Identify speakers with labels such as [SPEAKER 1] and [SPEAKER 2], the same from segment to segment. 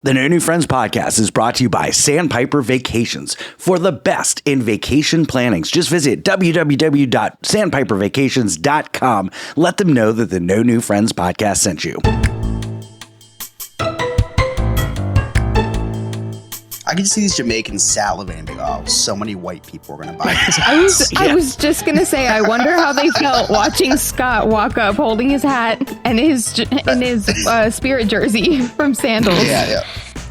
[SPEAKER 1] The No New Friends podcast is brought to you by Sandpiper Vacations. For the best in vacation plannings, just visit www.sandpipervacations.com. Let them know that the No New Friends podcast sent you.
[SPEAKER 2] I can see these Jamaicans salivating. Oh, so many white people are going to buy this.
[SPEAKER 3] I was just going to say, I wonder how they felt watching Scott walk up holding his hat and his spirit jersey from Sandals.
[SPEAKER 2] Yeah.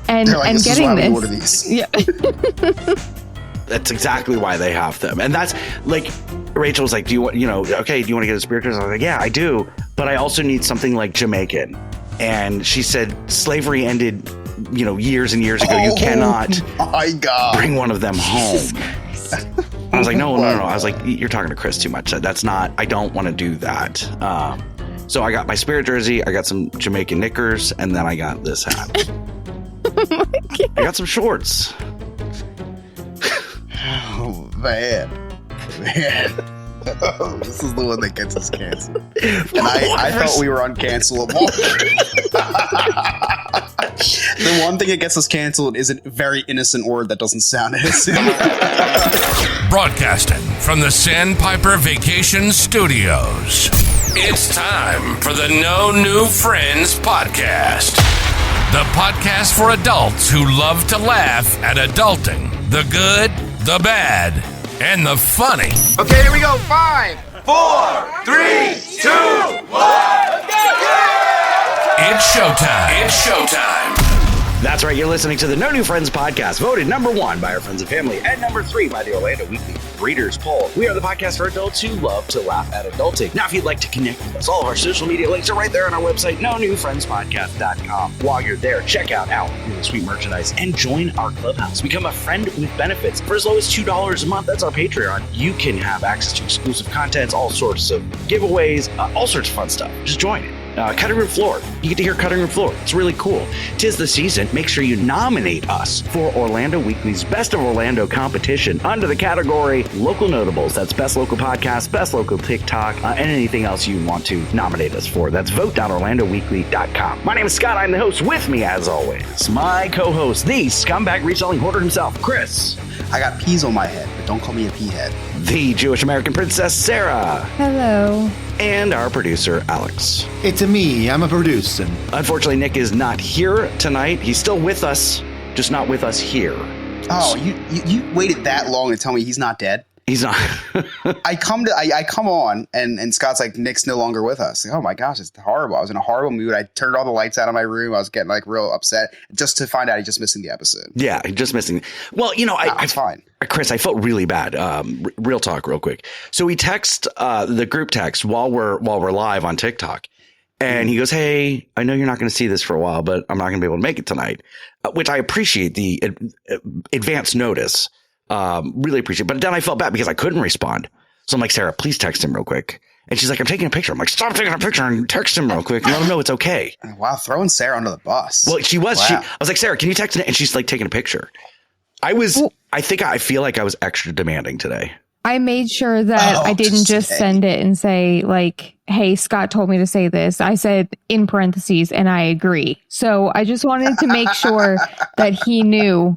[SPEAKER 3] And getting this.
[SPEAKER 2] Order these.
[SPEAKER 3] Yeah.
[SPEAKER 1] That's exactly why they have them. And that's like, Rachel was like, do you want to get a spirit jersey? I was like, yeah, I do. But I also need something like Jamaican. And she said slavery ended years and years ago. You cannot bring one of them home. I was like, no. I was like, you're talking to Chris too much. That's not, I don't want to do that. So I got my spirit jersey, I got some Jamaican knickers, and then I got this hat. I got some shorts.
[SPEAKER 2] Oh, man. This is the one that gets us canceled. And I thought we were uncancelable. The one thing that gets us canceled is a very innocent word that doesn't sound innocent.
[SPEAKER 4] Broadcasting from the Sandpiper Vacation Studios. It's time for the No New Friends podcast. The podcast for adults who love to laugh at adulting. The good, the bad, and the funny.
[SPEAKER 5] Okay, here we go. 5, 4, 3, 2, 1.
[SPEAKER 4] It's showtime.
[SPEAKER 1] That's right. You're listening to the No New Friends podcast, voted number 1 by our friends and family and number 3 by the Orlando Weekly Readers Poll. We are the podcast for adults who love to laugh at adulting. Now, if you'd like to connect with us, all of our social media links are right there on our website, nonewfriendspodcast.com. While you're there, check out our really sweet merchandise and join our clubhouse. Become a friend with benefits for as low as $2 a month. That's our Patreon. You can have access to exclusive contents, all sorts of giveaways, all sorts of fun stuff. Just join it. Cutting Room Floor. You get to hear Cutting Room Floor. It's really cool. 'Tis the season. Make sure you nominate us for Orlando Weekly's Best of Orlando competition under the category Local Notables. That's Best Local Podcast, Best Local TikTok, and anything else you want to nominate us for. That's vote.orlandoweekly.com. My name is Scott. I'm the host. With me, as always, my co-host, the scumbag reselling hoarder himself, Chris.
[SPEAKER 2] I got peas on my head, but don't call me a pea head.
[SPEAKER 1] The Jewish American princess, Sarah.
[SPEAKER 3] Hello.
[SPEAKER 1] And our producer, Alex.
[SPEAKER 6] It's me. I'm a producer.
[SPEAKER 1] Unfortunately, Nick is not here tonight. He's still with us, just not with us here.
[SPEAKER 2] Oh, you waited that long to tell me he's not dead?
[SPEAKER 1] He's not.
[SPEAKER 2] I come on and Scott's like, Nick's no longer with us. Like, oh my gosh, it's horrible. I was in a horrible mood. I turned all the lights out of my room. I was getting like real upset just to find out he's just missing the episode.
[SPEAKER 1] Yeah, just missing. Well, I'm
[SPEAKER 2] fine.
[SPEAKER 1] Chris, I felt really bad. Real talk, real quick. So we text the group text while we're live on TikTok, and he goes, "Hey, I know you're not going to see this for a while, but I'm not going to be able to make it tonight," which I appreciate the advance notice. Really appreciate it. But then I felt bad because I couldn't respond. So I'm like, Sarah, please text him real quick. And she's like, I'm taking a picture. I'm like, stop taking a picture and text him real quick and let him know it's okay.
[SPEAKER 2] Wow, throwing Sarah under the bus.
[SPEAKER 1] Well, she was.
[SPEAKER 2] Wow.
[SPEAKER 1] I was like, Sarah, can you text him? And she's like taking a picture. I feel like I was extra demanding today.
[SPEAKER 3] I made sure that I didn't just send it and say like, hey, Scott told me to say this. I said in parentheses, and I agree. So I just wanted to make sure that he knew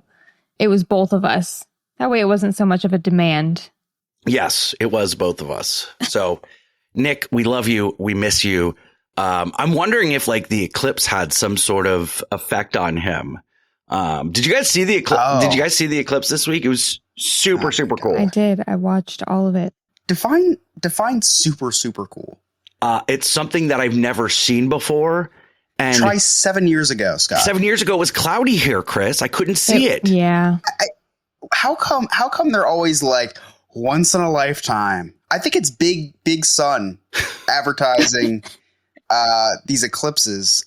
[SPEAKER 3] it was both of us. That way it wasn't so much of a demand.
[SPEAKER 1] Yes, it was both of us. So, Nick, we love you. We miss you. I'm wondering if like the eclipse had some sort of effect on him. Did you guys see the eclipse?
[SPEAKER 2] Oh.
[SPEAKER 1] Did you guys see the eclipse this week? It was super cool.
[SPEAKER 3] I did. I watched all of it.
[SPEAKER 2] Define super cool.
[SPEAKER 1] It's something that I've never seen before. And
[SPEAKER 2] try 7 years ago, Scott.
[SPEAKER 1] 7 years ago it was cloudy here, Chris. I couldn't see it.
[SPEAKER 3] Yeah.
[SPEAKER 2] How come they're always like once in a lifetime? I think it's big sun advertising these eclipses.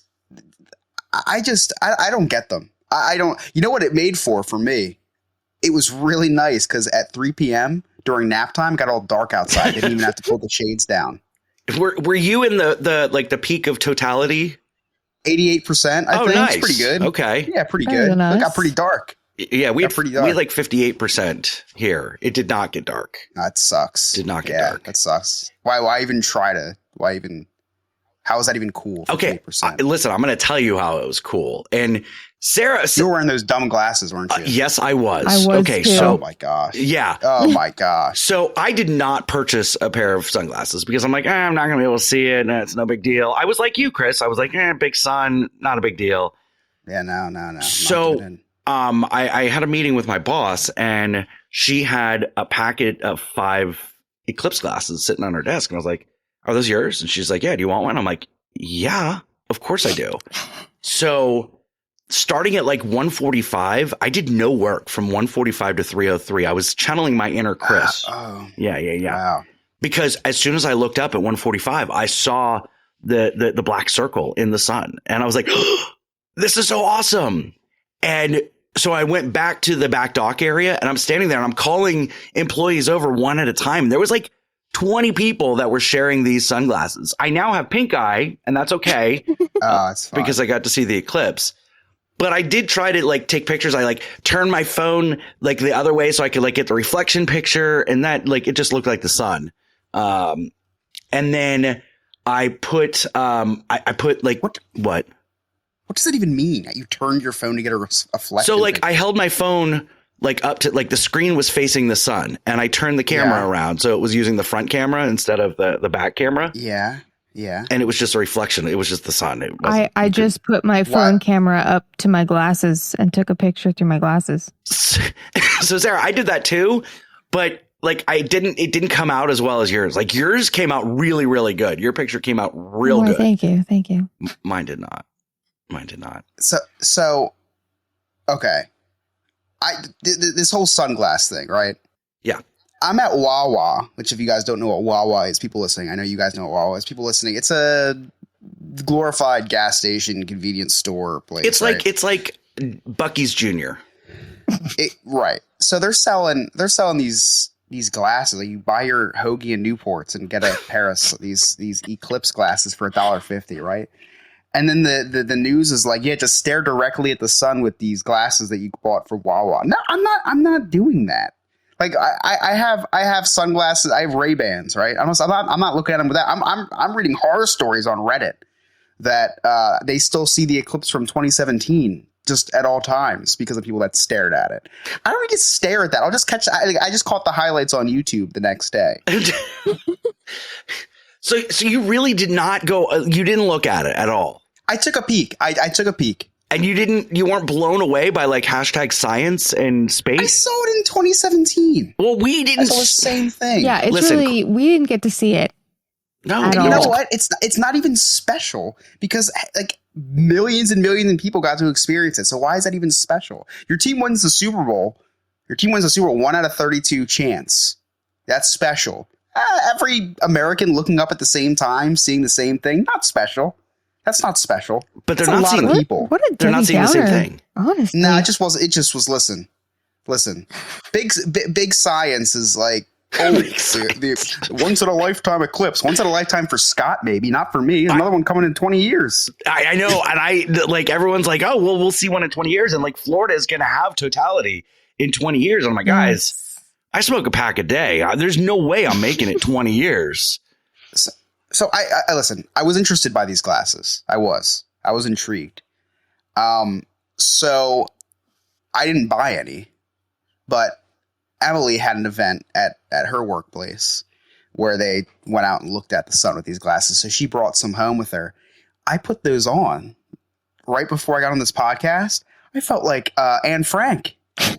[SPEAKER 2] I don't get them. I don't. You know what it made for me? It was really nice because at 3 p.m. during nap time, it got all dark outside. Didn't even have to pull the shades down.
[SPEAKER 1] Were you in the peak of totality?
[SPEAKER 2] 88%. I think
[SPEAKER 1] nice.
[SPEAKER 2] It's pretty good.
[SPEAKER 1] Okay.
[SPEAKER 2] Yeah, pretty good. It got pretty dark.
[SPEAKER 1] Yeah, we had like 58% here. It did not get dark.
[SPEAKER 2] That sucks.
[SPEAKER 1] Did not get dark.
[SPEAKER 2] That sucks. Why even try to? How is that even cool?
[SPEAKER 1] Okay, listen, I'm going to tell you how it was cool. And Sarah,
[SPEAKER 2] You were wearing those dumb glasses, weren't you?
[SPEAKER 1] yes, I was.
[SPEAKER 3] I was
[SPEAKER 1] okay,
[SPEAKER 3] too.
[SPEAKER 1] so
[SPEAKER 2] Oh my gosh.
[SPEAKER 1] yeah.
[SPEAKER 2] Oh my gosh.
[SPEAKER 1] So I did not purchase a pair of sunglasses because I'm like, I'm not going to be able to see it. And it's no big deal. I was like you, Chris. I was like, big sun, not a big deal.
[SPEAKER 2] Yeah, no.
[SPEAKER 1] So I had a meeting with my boss, and she had a packet of 5 Eclipse glasses sitting on her desk. And I was like, are those yours? And she's like, yeah, do you want one? I'm like, yeah, of course I do. So starting at like 1:45, I did no work from 1:45 to 3:03. I was channeling my inner Chris. Yeah.
[SPEAKER 2] Wow.
[SPEAKER 1] Because as soon as I looked up at 1:45, I saw the black circle in the sun, and I was like, this is so awesome. And so I went back to the back dock area, and I'm standing there and I'm calling employees over one at a time. There was like 20 people that were sharing these sunglasses. I now have pink eye, and that's okay.
[SPEAKER 2] It's fine.
[SPEAKER 1] Because I got to see the eclipse. But I did try to like take pictures. I like turned my phone like the other way so I could like get the reflection picture, and that like it just looked like the sun. And then I put I put like what?
[SPEAKER 2] What does that even mean? You turned your phone to get a reflection?
[SPEAKER 1] So like I held my phone like up to like the screen was facing the sun, and I turned the camera around so it was using the front camera instead of the back camera.
[SPEAKER 2] Yeah.
[SPEAKER 1] And it was just a reflection. It was just the sun.
[SPEAKER 3] I just put my phone camera up to my glasses and took a picture through my glasses.
[SPEAKER 1] So Sarah, I did that too, but like it didn't come out as well as yours. Like yours came out really, really good. Your picture came out real good.
[SPEAKER 3] Thank you.
[SPEAKER 1] Mine did not.
[SPEAKER 2] So okay. This whole sunglass thing, right?
[SPEAKER 1] Yeah.
[SPEAKER 2] I'm at Wawa, which if you guys don't know what Wawa is, people listening, I know you guys know what Wawa is. People listening, it's a glorified gas station convenience store place.
[SPEAKER 1] It's like Buc-ee's Jr.
[SPEAKER 2] Right. So they're selling these glasses. Like you buy your Hoagie and Newports and get a pair of these Eclipse glasses for $1.50, right? And then the news is like, just stare directly at the sun with these glasses that you bought for Wawa. No, I'm not doing that. Like I have sunglasses. I have Ray-Bans, right? I'm not looking at them with that. I'm reading horror stories on Reddit that they still see the eclipse from 2017 just at all times because of people that stared at it. I don't really stare at that. I'll just catch. I just caught the highlights on YouTube the next day.
[SPEAKER 1] So you really did not go. You didn't look at it at all.
[SPEAKER 2] I took a peek. I took a peek.
[SPEAKER 1] And you weren't blown away by like #science and space?
[SPEAKER 2] I saw it in 2017.
[SPEAKER 1] Well, we didn't.
[SPEAKER 2] I saw the same thing.
[SPEAKER 3] Yeah, we didn't get to see it.
[SPEAKER 1] No,
[SPEAKER 2] you know what? It's not even special because like millions and millions of people got to experience it. So why is that even special? Your team wins the Super Bowl. 1 out of 32 chance. That's special. Every American looking up at the same time, seeing the same thing, not special. That's not special.
[SPEAKER 1] But they're
[SPEAKER 2] That's
[SPEAKER 1] not seeing
[SPEAKER 2] people.
[SPEAKER 3] What a
[SPEAKER 1] they're not seeing the same thing.
[SPEAKER 3] Honestly.
[SPEAKER 2] No, it just was. Listen. Big science is like, the once in a lifetime eclipse. Once in a lifetime for Scott, maybe not for me. Another one coming in 20 years.
[SPEAKER 1] I know, and I like everyone's like, oh, well, we'll see one in 20 years, and like Florida is going to have totality in 20 years. And I'm like, guys, I smoke a pack a day. There's no way I'm making it 20 years.
[SPEAKER 2] So I listen. I was interested by these glasses. I was intrigued. So I didn't buy any, but Emily had an event at her workplace where they went out and looked at the sun with these glasses. So she brought some home with her. I put those on right before I got on this podcast. I felt like Anne Frank.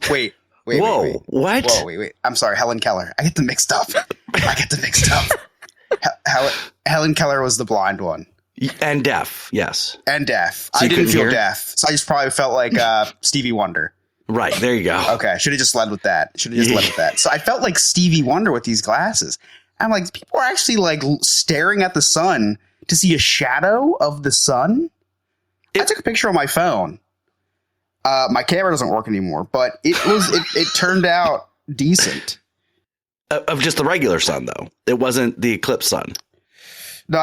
[SPEAKER 2] Wait.
[SPEAKER 1] Whoa, what?
[SPEAKER 2] Whoa, wait. I'm sorry, Helen Keller. I get them mixed up. Helen Keller was the blind one.
[SPEAKER 1] And deaf, yes.
[SPEAKER 2] And deaf.
[SPEAKER 1] So
[SPEAKER 2] I didn't feel
[SPEAKER 1] hear?
[SPEAKER 2] deaf. So I just probably felt like Stevie Wonder.
[SPEAKER 1] Right, there you go.
[SPEAKER 2] Okay, I should have just led with that. So I felt like Stevie Wonder with these glasses. I'm like, people are actually like staring at the sun to see a shadow of the sun. I took a picture on my phone. My camera doesn't work anymore, but it turned out decent.
[SPEAKER 1] Of just the regular sun, though. It wasn't the eclipse sun.
[SPEAKER 2] No,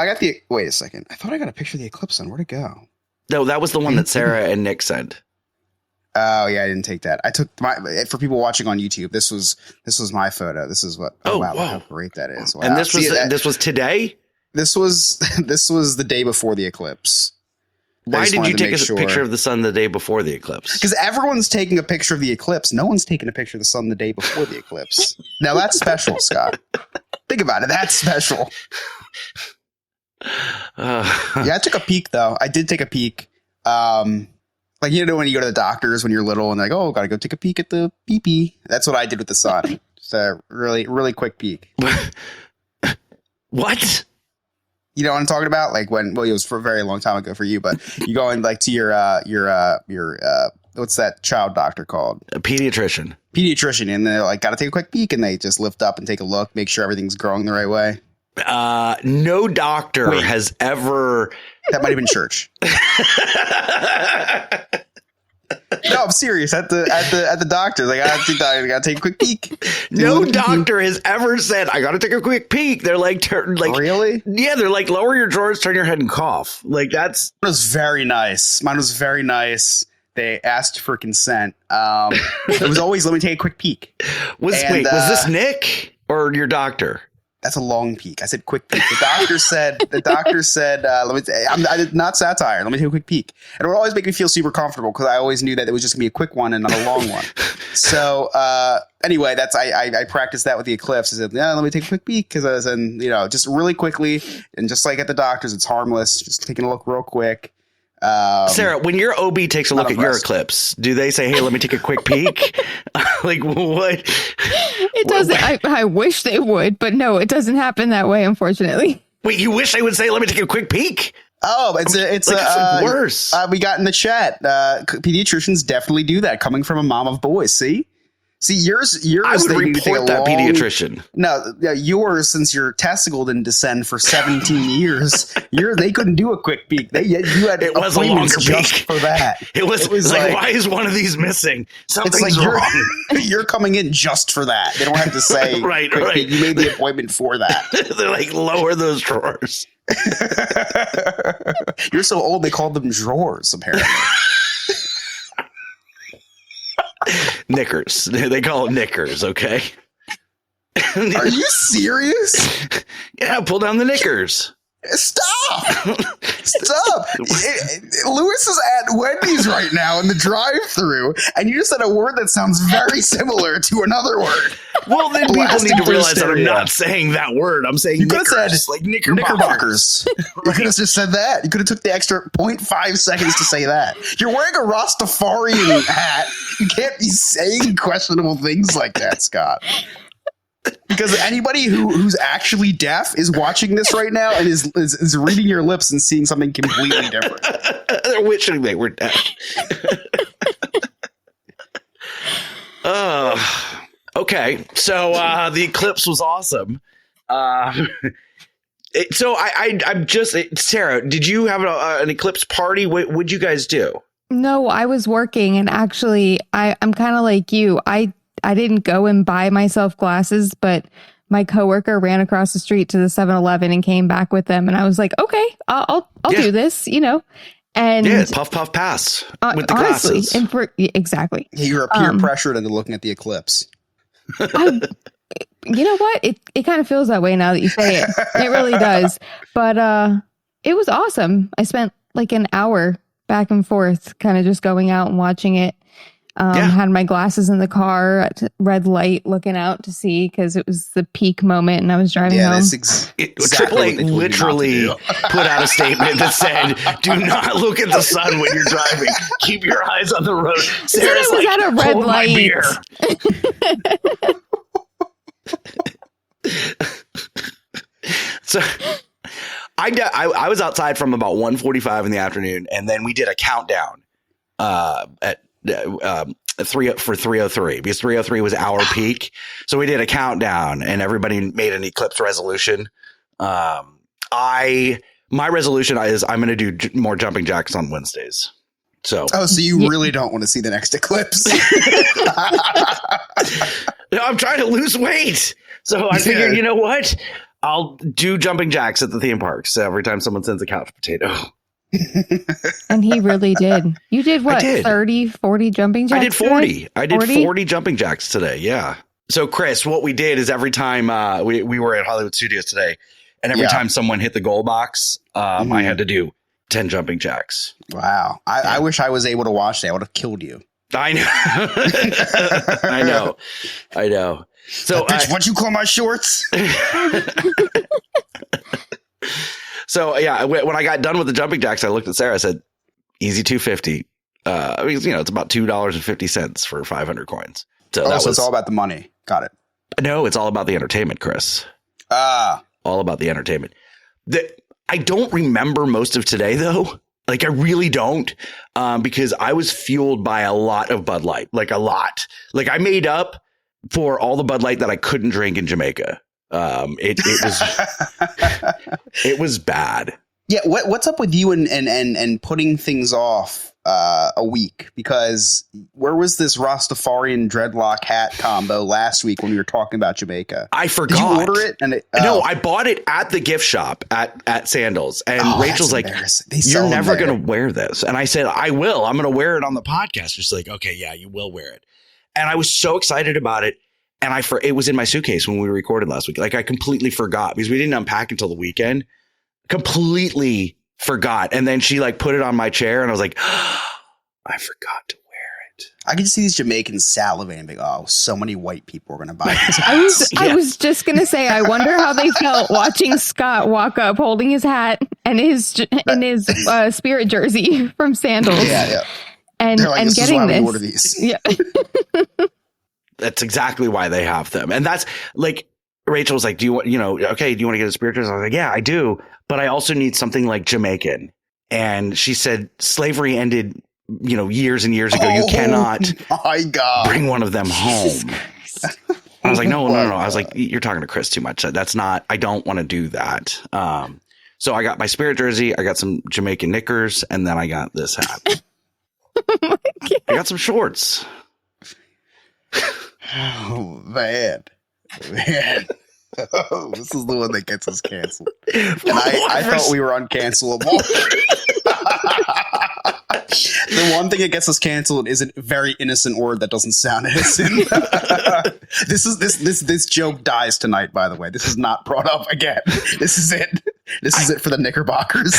[SPEAKER 2] wait a second. I thought I got a picture of the eclipse sun. Where'd it go?
[SPEAKER 1] No, that was the one that Sarah and Nick sent.
[SPEAKER 2] Oh yeah, I didn't take that. I took for people watching on YouTube. This was my photo. This is what. Oh wow, look how great that is! Wow.
[SPEAKER 1] And this was today.
[SPEAKER 2] This was the day before the eclipse.
[SPEAKER 1] Why did you take a picture of the sun the day before the eclipse?
[SPEAKER 2] Because everyone's taking a picture of the eclipse. No one's taking a picture of the sun the day before the eclipse. Now that's special, Scott. Think about it. That's special. Yeah, I took a peek though. I did take a peek. Like, you know, when you go to the doctors when you're little and they're like, oh, gotta go take a peek at the pee-pee. That's what I did with the sun. Just a really, really quick peek.
[SPEAKER 1] What?
[SPEAKER 2] You know what I'm talking about? Like when, well, it was for a very long time ago for you, but you go in like to your what's that child doctor called?
[SPEAKER 1] A pediatrician.
[SPEAKER 2] And they're like, gotta take a quick peek, and they just lift up and take a look, make sure everything's growing the right way.
[SPEAKER 1] No doctor has ever.
[SPEAKER 2] That might have been church. No, I'm serious. At the doctor, like, I gotta take a quick peek.
[SPEAKER 1] No doctor has ever said, I gotta take a quick peek. They're like,
[SPEAKER 2] really?
[SPEAKER 1] Yeah, they're like, lower your drawers, turn your head, and cough. Like, that's.
[SPEAKER 2] Mine was very nice. They asked for consent. It was always, let me take a quick peek.
[SPEAKER 1] Was this Nick or your doctor?
[SPEAKER 2] That's a long peek. I said quick peek. The doctor said, I did not satire. Let me take a quick peek. And it would always make me feel super comfortable because I always knew that it was just gonna be a quick one and not a long one. So anyway, I practiced that with the eclipse. I said, yeah, let me take a quick peek because I was in, just really quickly, and just like at the doctor's, it's harmless. Just taking a look real quick.
[SPEAKER 1] Sarah, when your OB takes a look at your eclipse, do they say, hey, let me take a quick peek? Like, what?
[SPEAKER 3] It doesn't. I wish they would, but no, it doesn't happen that way, unfortunately.
[SPEAKER 1] Wait, you wish they would say, let me take a quick peek?
[SPEAKER 2] Oh, it's
[SPEAKER 1] worse.
[SPEAKER 2] We got in the chat. Pediatricians definitely do that, coming from a mom of boys. See, yours.
[SPEAKER 1] I would report that pediatrician.
[SPEAKER 2] No, yours, since your testicle didn't descend for 17 years, they couldn't do a quick peek. You had
[SPEAKER 1] it was a longer
[SPEAKER 2] just
[SPEAKER 1] peek
[SPEAKER 2] for that.
[SPEAKER 1] It was like, why is one of these missing? Something's
[SPEAKER 2] like
[SPEAKER 1] wrong.
[SPEAKER 2] You're coming in just for that. They don't have to say,
[SPEAKER 1] right.
[SPEAKER 2] Peek. You made the appointment for that.
[SPEAKER 1] They're like, lower those drawers.
[SPEAKER 2] You're so old, they called them drawers, apparently.
[SPEAKER 1] Knickers. They call it knickers, okay?
[SPEAKER 2] Are you serious?
[SPEAKER 1] Yeah, pull down the knickers.
[SPEAKER 2] Stop! Lewis is at Wendy's right now in the drive-thru, and you just said a word that sounds very similar to another word.
[SPEAKER 1] Well, then people need to realize that I'm not saying that word. I'm saying knickers, like knickerbockers.
[SPEAKER 2] You could have just said that. You could have took the extra 0.5 seconds to say that. You're wearing a Rastafarian hat. You can't be saying questionable things like that, Scott. Because anybody who's actually deaf is watching this right now and is reading your lips and seeing something completely different.
[SPEAKER 1] They're wishing they were deaf. Okay, so the eclipse was awesome. So I'm just Sarah. Did you have an eclipse party? What would you guys do?
[SPEAKER 3] No, I was working, and actually, I'm kind of like you. I didn't go and buy myself glasses, but my coworker ran across the street to the 7-Eleven and came back with them. And I was like, okay, I'll do this, and
[SPEAKER 1] yeah, puff, pass with the
[SPEAKER 3] honestly,
[SPEAKER 1] glasses.
[SPEAKER 3] Exactly.
[SPEAKER 2] You were peer pressured into looking at the eclipse.
[SPEAKER 3] You know what? It kind of feels that way now that you say it. It really does. But it was awesome. I spent like an hour back and forth, kind of just going out and watching it. Had my glasses in the car at red light looking out to see because it was the peak moment and I was driving home.
[SPEAKER 1] Triple A literally put out a statement that said, do not look at the sun when you're driving. Keep your eyes on the road. Sarah's
[SPEAKER 3] was
[SPEAKER 1] like,
[SPEAKER 3] at a red light.
[SPEAKER 1] So I was outside from about 1:45 in the afternoon, and then we did a countdown at 3:03 because 3:03 was our peak. So we did a countdown, and everybody made an eclipse resolution. My resolution is I'm going to do more jumping jacks on Wednesdays. So
[SPEAKER 2] you really don't want to see the next eclipse?
[SPEAKER 1] No, I'm trying to lose weight. So I figured, you know what? I'll do jumping jacks at the theme parks every time someone sends a couch potato.
[SPEAKER 3] And he really did. You did what? 30, 40 jumping jacks?
[SPEAKER 1] I did 40.
[SPEAKER 3] Today?
[SPEAKER 1] I did 40 jumping jacks today. Yeah. So Chris, what we did is every time we were at Hollywood Studios today, and every time someone hit the goal box, I had to do 10 jumping jacks.
[SPEAKER 2] Wow. I wish I was able to watch that. I would have killed you.
[SPEAKER 1] I know. I know. So
[SPEAKER 2] bitch, what you call my shorts?
[SPEAKER 1] So yeah, when I got done with the jumping jacks, I looked at Sarah. I said, "Easy 250." I mean, it's about $2.50 for 500 coins. So
[SPEAKER 2] it's all about the money. Got it.
[SPEAKER 1] No, it's all about the entertainment, Chris. All about the entertainment. I don't remember most of today though. Like I really don't, because I was fueled by a lot of Bud Light, like a lot. Like I made up for all the Bud Light that I couldn't drink in Jamaica. It was bad.
[SPEAKER 2] Yeah. What's up with you and putting things off a week? Because where was this Rastafarian dreadlock hat combo last week when we were talking about Jamaica?
[SPEAKER 1] I forgot.
[SPEAKER 2] Did you order it?
[SPEAKER 1] No, I bought it at the gift shop at Sandals. And Rachel's like, "You're never going to wear this." And I said, "I will. I'm going to wear it on the podcast." She's like, "Okay, yeah, you will wear it." And I was so excited about it. And it was in my suitcase when we recorded last week. Like I completely forgot because we didn't unpack until the weekend. Completely forgot. And then she like put it on my chair and I was like, I forgot to wear it.
[SPEAKER 2] I can see these Jamaicans salivating. Like, oh, so many white people are going to buy this.
[SPEAKER 3] I was just going to say, I wonder how they felt watching Scott walk up holding his hat and his Spirit jersey from Sandals.
[SPEAKER 2] Yeah.
[SPEAKER 3] And
[SPEAKER 2] this
[SPEAKER 3] getting
[SPEAKER 2] is why
[SPEAKER 3] this.
[SPEAKER 2] we order these.
[SPEAKER 3] Yeah.
[SPEAKER 1] That's exactly why they have them. And that's like, Rachel was like, do you want to get a Spirit jersey? I was like, yeah, I do. But I also need something like Jamaican. And she said slavery ended, years and years ago. You cannot bring one of them home. I was like, no. I was like, you're talking to Chris too much. I don't want to do that. So I got my Spirit jersey. I got some Jamaican knickers. And then I got this hat. I got some shorts.
[SPEAKER 2] Oh, man. Oh, this is the one that gets us canceled. And I thought we were uncancelable. The one thing that gets us canceled is a very innocent word that doesn't sound innocent. This joke dies tonight, by the way. This is not brought up again. This is it. This is it for the Knickerbockers.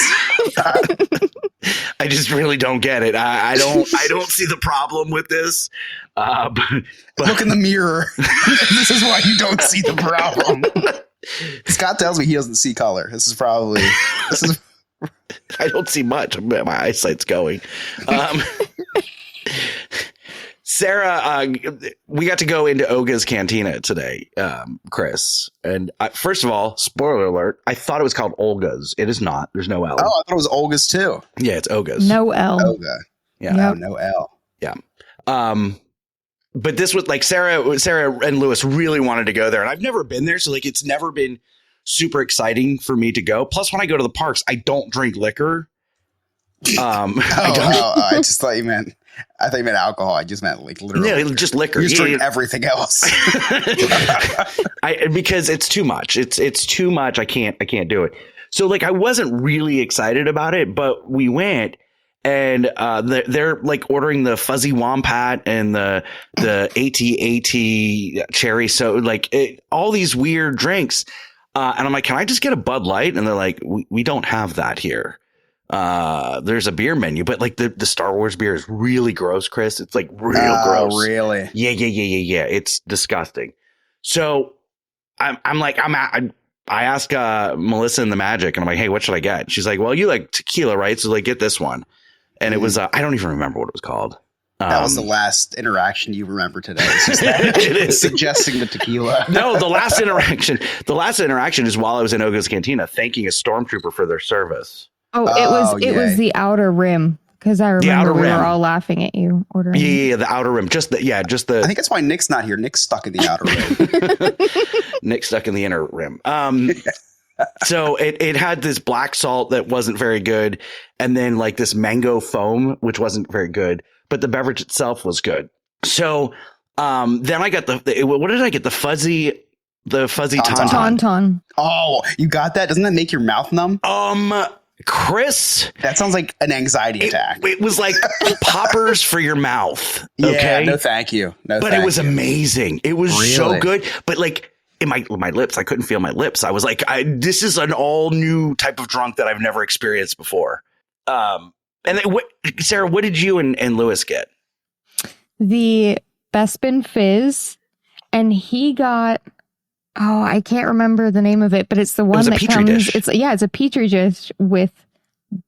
[SPEAKER 1] I just really don't get it. I don't see the problem with this. But
[SPEAKER 2] look in the mirror. This is why you don't see the problem. Scott tells me he doesn't see color. This is
[SPEAKER 1] I don't see much. My eyesight's going. Sarah, we got to go into Oga's Cantina today, Chris. And first of all, spoiler alert, I thought it was called Olga's. It is not. There's no L.
[SPEAKER 2] Oh, I thought it was Olga's too.
[SPEAKER 1] Yeah, it's Oga's.
[SPEAKER 3] No L.
[SPEAKER 2] Oga. Yeah, yep. No L.
[SPEAKER 1] Yeah. But this was like Sarah and Lewis really wanted to go there. And I've never been there. So like it's never been super exciting for me to go. Plus, when I go to the parks, I don't drink liquor.
[SPEAKER 2] I just thought you meant. I thought you meant alcohol. I just meant like literally.
[SPEAKER 1] Yeah, just liquor.
[SPEAKER 2] You just drink everything else.
[SPEAKER 1] Because it's too much. It's too much. I can't do it. So like I wasn't really excited about it, but we went and they're like ordering the fuzzy wompat and the AT cherry. So like all these weird drinks. And I'm like, can I just get a Bud Light? And they're like, we don't have that here. There's a beer menu, but like the Star Wars beer is really gross, Chris. It's like real gross.
[SPEAKER 2] Really?
[SPEAKER 1] Yeah. It's disgusting. So I asked Melissa in the Magic and I'm like, hey, what should I get? And she's like, well, you like tequila, right? So like get this one. And it was, I don't even remember what it was called.
[SPEAKER 2] That was the last interaction you remember today. It is suggesting the tequila.
[SPEAKER 1] No, the last interaction is while I was in Oga's Cantina, thanking a stormtrooper for their service.
[SPEAKER 3] Oh, it was the Outer Rim because I remember we were all laughing at you ordering.
[SPEAKER 1] Yeah, the Outer Rim. Just the. I
[SPEAKER 2] think that's why Nick's not here. Nick's stuck in the Outer Rim.
[SPEAKER 1] Nick's stuck in the Inner Rim. So it had this black salt that wasn't very good, and then like this mango foam which wasn't very good, but the beverage itself was good. So then I got what did I get? The fuzzy tauntaun.
[SPEAKER 2] Oh, you got that? Doesn't that make your mouth numb?
[SPEAKER 1] Chris,
[SPEAKER 2] that sounds like an anxiety attack.
[SPEAKER 1] It was like poppers for your mouth.
[SPEAKER 2] Okay, no, thank you.
[SPEAKER 1] But it was amazing. It was so good. But like in my lips, I couldn't feel my lips. I was like, this is an all new type of drunk that I've never experienced before. And then Sarah, what did you and Lewis get?
[SPEAKER 3] The Bespin Fizz, and he got, I can't remember the name of it, but it's the one that comes.
[SPEAKER 1] Dish.
[SPEAKER 3] It's a petri dish with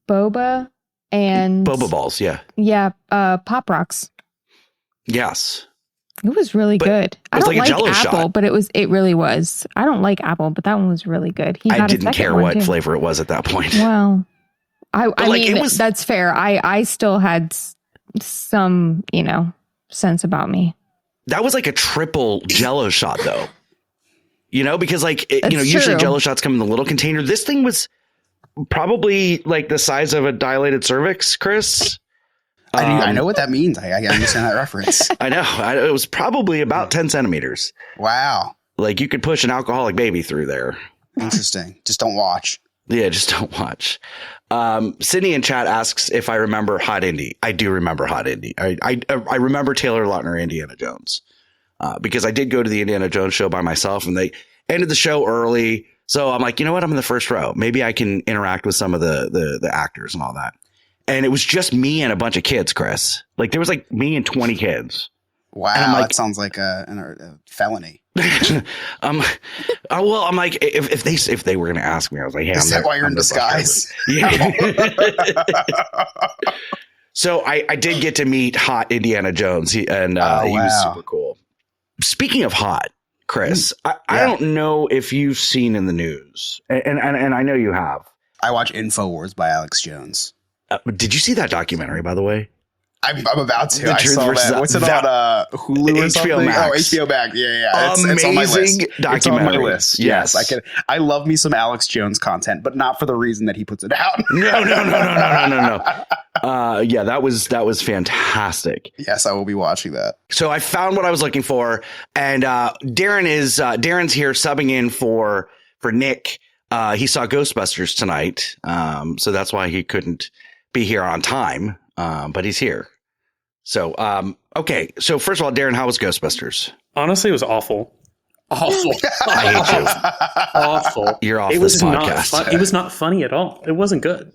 [SPEAKER 3] boba and
[SPEAKER 1] boba balls.
[SPEAKER 3] Yeah, Pop Rocks.
[SPEAKER 1] Yes.
[SPEAKER 3] It was really good. I don't like apple,
[SPEAKER 1] shot.
[SPEAKER 3] but it really was. I don't like apple, but that one was really good.
[SPEAKER 1] I didn't care what flavor it was at that point.
[SPEAKER 3] Well, I mean, that's fair. I still had some, sense about me.
[SPEAKER 1] That was like a triple Jello shot, though. Because usually
[SPEAKER 3] true.
[SPEAKER 1] Jello shots come in the little container. This thing was probably like the size of a dilated cervix, Chris.
[SPEAKER 2] I know what that means. I understand that reference.
[SPEAKER 1] I know. It was probably about 10 centimeters.
[SPEAKER 2] Wow.
[SPEAKER 1] Like you could push an alcoholic baby through there.
[SPEAKER 2] Interesting. Just don't watch.
[SPEAKER 1] Yeah, just don't watch. Sydney in chat asks if I remember Hot Indy. I do remember Hot Indy. I remember Taylor Lautner, Indiana Jones, because I did go to the Indiana Jones show by myself, and they ended the show early. So I'm like, you know what? I'm in the first row. Maybe I can interact with some of the actors and all that. And it was just me and a bunch of kids, Chris. Like there was like me and 20 kids.
[SPEAKER 2] Wow, that sounds like a felony.
[SPEAKER 1] I'm like, if they were going to ask me, I was like, hey,
[SPEAKER 2] is that why you're in disguise?
[SPEAKER 1] Yeah. So I did get to meet Hot Indiana Jones, he was super cool. Speaking of hot, Chris, I don't know if you've seen in the news, and I know you have.
[SPEAKER 2] I watch InfoWars by Alex Jones.
[SPEAKER 1] Did you see that documentary, by the way?
[SPEAKER 2] I'm about to. I saw that. What's it on Hulu or something?
[SPEAKER 1] Max.
[SPEAKER 2] Oh, HBO Max. Yeah. It's on my list.
[SPEAKER 1] Documentary. It's on my list.
[SPEAKER 2] Yes. I love me some Alex Jones content, but not for the reason that he puts it out.
[SPEAKER 1] No. Yeah, that was fantastic.
[SPEAKER 2] Yes, I will be watching that.
[SPEAKER 1] So I found what I was looking for, and Darren's here subbing in for Nick. He saw Ghostbusters tonight, so that's why he couldn't be here on time. But he's here. So, okay. So first of all, Darren, how was Ghostbusters?
[SPEAKER 7] Honestly, it was awful. Awful.
[SPEAKER 1] I hate you.
[SPEAKER 7] Awful.
[SPEAKER 1] You're off this podcast.
[SPEAKER 7] It was not funny at all. It wasn't good.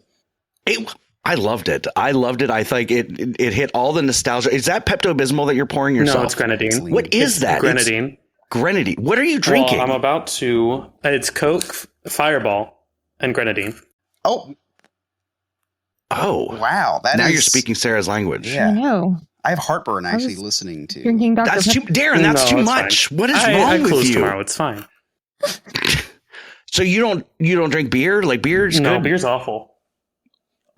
[SPEAKER 1] I loved it. I think it hit all the nostalgia. Is that Pepto-Bismol that you're pouring yourself?
[SPEAKER 7] No, it's grenadine.
[SPEAKER 1] What is that?
[SPEAKER 7] Grenadine.
[SPEAKER 1] Grenadine. What are you drinking?
[SPEAKER 7] Well, I'm about to. It's Coke, Fireball, and grenadine.
[SPEAKER 2] Oh, wow!
[SPEAKER 1] You're speaking Sarah's language.
[SPEAKER 2] Yeah,
[SPEAKER 3] I know.
[SPEAKER 2] I have heartburn actually listening to.
[SPEAKER 3] Drinking Dr.
[SPEAKER 1] That's Darren. That's too much.
[SPEAKER 7] Fine.
[SPEAKER 1] What is wrong with you?
[SPEAKER 7] Tomorrow. It's fine.
[SPEAKER 1] So you don't drink beer? Like beer's good?
[SPEAKER 7] No, beer's awful.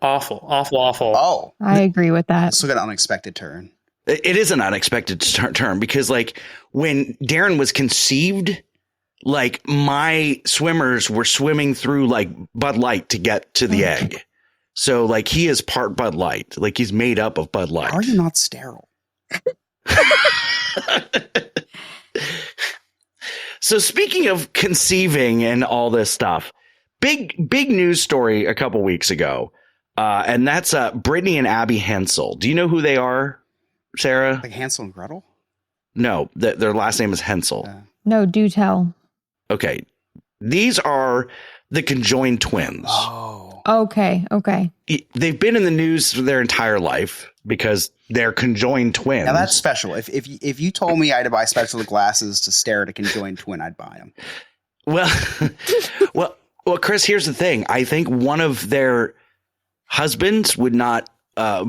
[SPEAKER 7] Awful.
[SPEAKER 2] Oh,
[SPEAKER 3] I agree with that.
[SPEAKER 2] So got an unexpected turn.
[SPEAKER 1] It is an unexpected turn because like when Darren was conceived, like my swimmers were swimming through like Bud Light to get to the egg. So like he is part Bud Light, like he's made up of Bud Light.
[SPEAKER 2] How are you not sterile?
[SPEAKER 1] So speaking of conceiving and all this stuff, big news story a couple weeks ago. And that's Brittany and Abby Hensel. Do you know who they are, Sarah?
[SPEAKER 2] Like Hansel and Gretel?
[SPEAKER 1] No, their last name is Hensel.
[SPEAKER 3] No, do tell.
[SPEAKER 1] Okay. These are the conjoined twins.
[SPEAKER 2] Oh.
[SPEAKER 3] Okay.
[SPEAKER 1] They've been in the news for their entire life because they're conjoined twins.
[SPEAKER 2] Now that's special. If you told me I had to buy special glasses to stare at a conjoined twin, I'd buy them.
[SPEAKER 1] Well, Chris, here's the thing. I think one of their husbands would not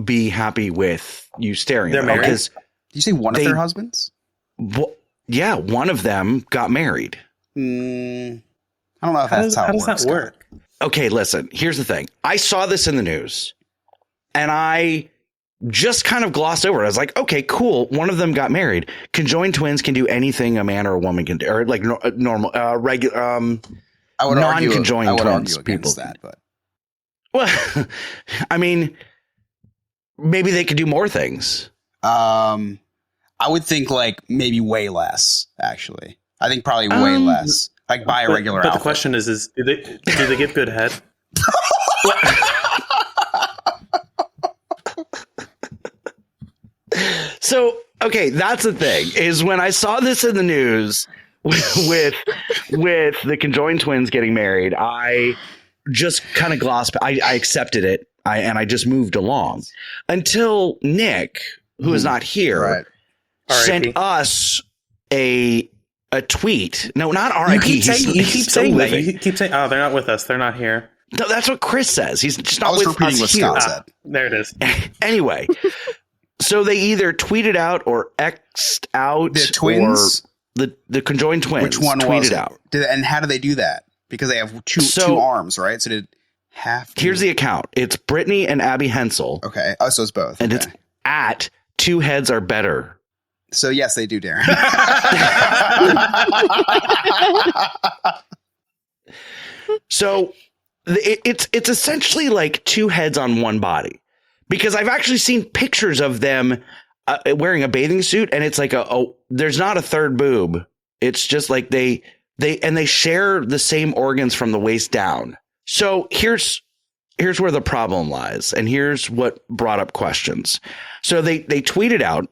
[SPEAKER 1] be happy with you staring at them.
[SPEAKER 2] Did you say one of their husbands?
[SPEAKER 1] Yeah, one of them got married.
[SPEAKER 2] I don't know if that's how it works.
[SPEAKER 7] How does that work?
[SPEAKER 1] Okay, listen, here's the thing. I saw this in the news and I just kind of glossed over it. I was like, okay, cool. One of them got married. Conjoined twins can do anything a man or a woman can do, or like normal, regular, non-conjoined twins. People that, but well, I mean, maybe they could do more things.
[SPEAKER 2] I would think like maybe way less, actually. I think probably way less. Like buy a regular outfit.
[SPEAKER 7] But the question is do they give good head?
[SPEAKER 1] So, okay, that's the thing is when I saw this in the news with the conjoined twins getting married, I just kind of glossed. I accepted it. I just moved along until Nick, who is not here, sent us a tweet. No, not RIP.
[SPEAKER 7] You keep saying that.
[SPEAKER 1] Living.
[SPEAKER 7] You keep saying, oh, they're not with us. They're not here.
[SPEAKER 1] No, that's what Chris says. He's just not with
[SPEAKER 2] repeating
[SPEAKER 1] us
[SPEAKER 2] what
[SPEAKER 1] here.
[SPEAKER 2] Scott said.
[SPEAKER 7] There it is.
[SPEAKER 1] Anyway, so they either tweeted out or X'd out
[SPEAKER 2] the twins,
[SPEAKER 1] or the conjoined twins.
[SPEAKER 2] Which one
[SPEAKER 1] tweeted
[SPEAKER 2] was it?
[SPEAKER 1] out?
[SPEAKER 2] And how do they do that? Because they have two arms, right? So did half.
[SPEAKER 1] Here's the account. It's Brittany and Abby Hensel.
[SPEAKER 2] Okay. Oh, so it's both.
[SPEAKER 1] And
[SPEAKER 2] okay.
[SPEAKER 1] it's at Two Heads Are Better.
[SPEAKER 2] So yes, they do, Darren.
[SPEAKER 1] So it's essentially like two heads on one body, because I've actually seen pictures of them wearing a bathing suit, and it's like there's not a third boob. It's just like they share the same organs from the waist down. So here's where the problem lies, and here's what brought up questions. So they tweeted out,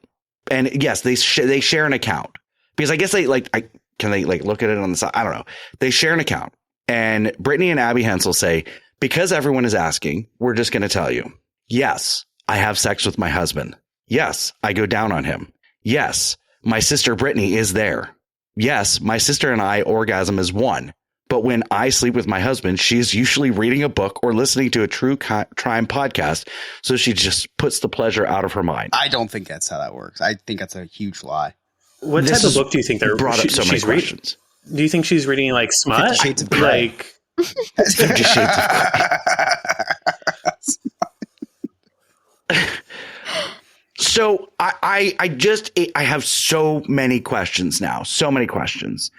[SPEAKER 1] and yes, they share an account, because I guess can they look at it on the side? I don't know. They share an account, and Brittany and Abby Hensel say, because everyone is asking, we're just going to tell you. Yes, I have sex with my husband. Yes, I go down on him. Yes, my sister Brittany is there. Yes, my sister and I orgasm as one. But when I sleep with my husband, she is usually reading a book or listening to a true crime podcast. So she just puts the pleasure out of her mind.
[SPEAKER 2] I don't think that's how that works. I think that's a huge lie.
[SPEAKER 7] What type of book do you think they're
[SPEAKER 1] brought up so many questions?
[SPEAKER 7] Do you think she's reading like smut?
[SPEAKER 2] 50 Shades of Grey.
[SPEAKER 1] 50 Shades of Grey. So I have so many questions now. So many questions.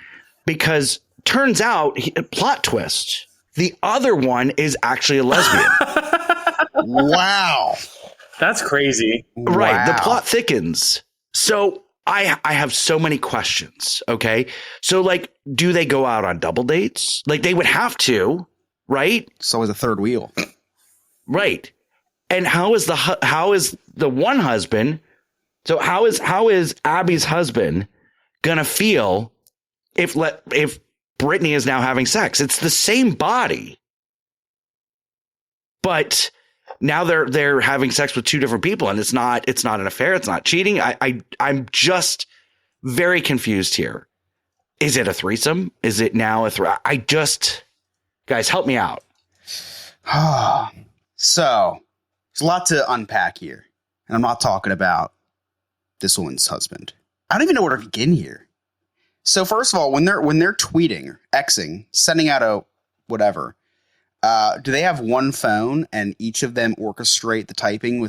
[SPEAKER 1] Because turns out, plot twist, the other one is actually a lesbian.
[SPEAKER 2] Wow.
[SPEAKER 7] That's crazy.
[SPEAKER 1] Right.
[SPEAKER 2] Wow.
[SPEAKER 1] The plot thickens. So I have so many questions. Okay. So do they go out on double dates? They would have to, right?
[SPEAKER 2] So is a third wheel.
[SPEAKER 1] Right. And how is the one husband? So how is Abby's husband gonna feel if Brittany is now having sex? It's the same body, but now they're having sex with two different people, and it's not an affair. It's not cheating. I'm just very confused here. Is it a threesome? Is it now guys, help me out.
[SPEAKER 2] So there's a lot to unpack here, and I'm not talking about this woman's husband. I don't even know where to begin here. So first of all, when they're tweeting or Xing, sending out a whatever, do they have one phone and each of them orchestrate the typing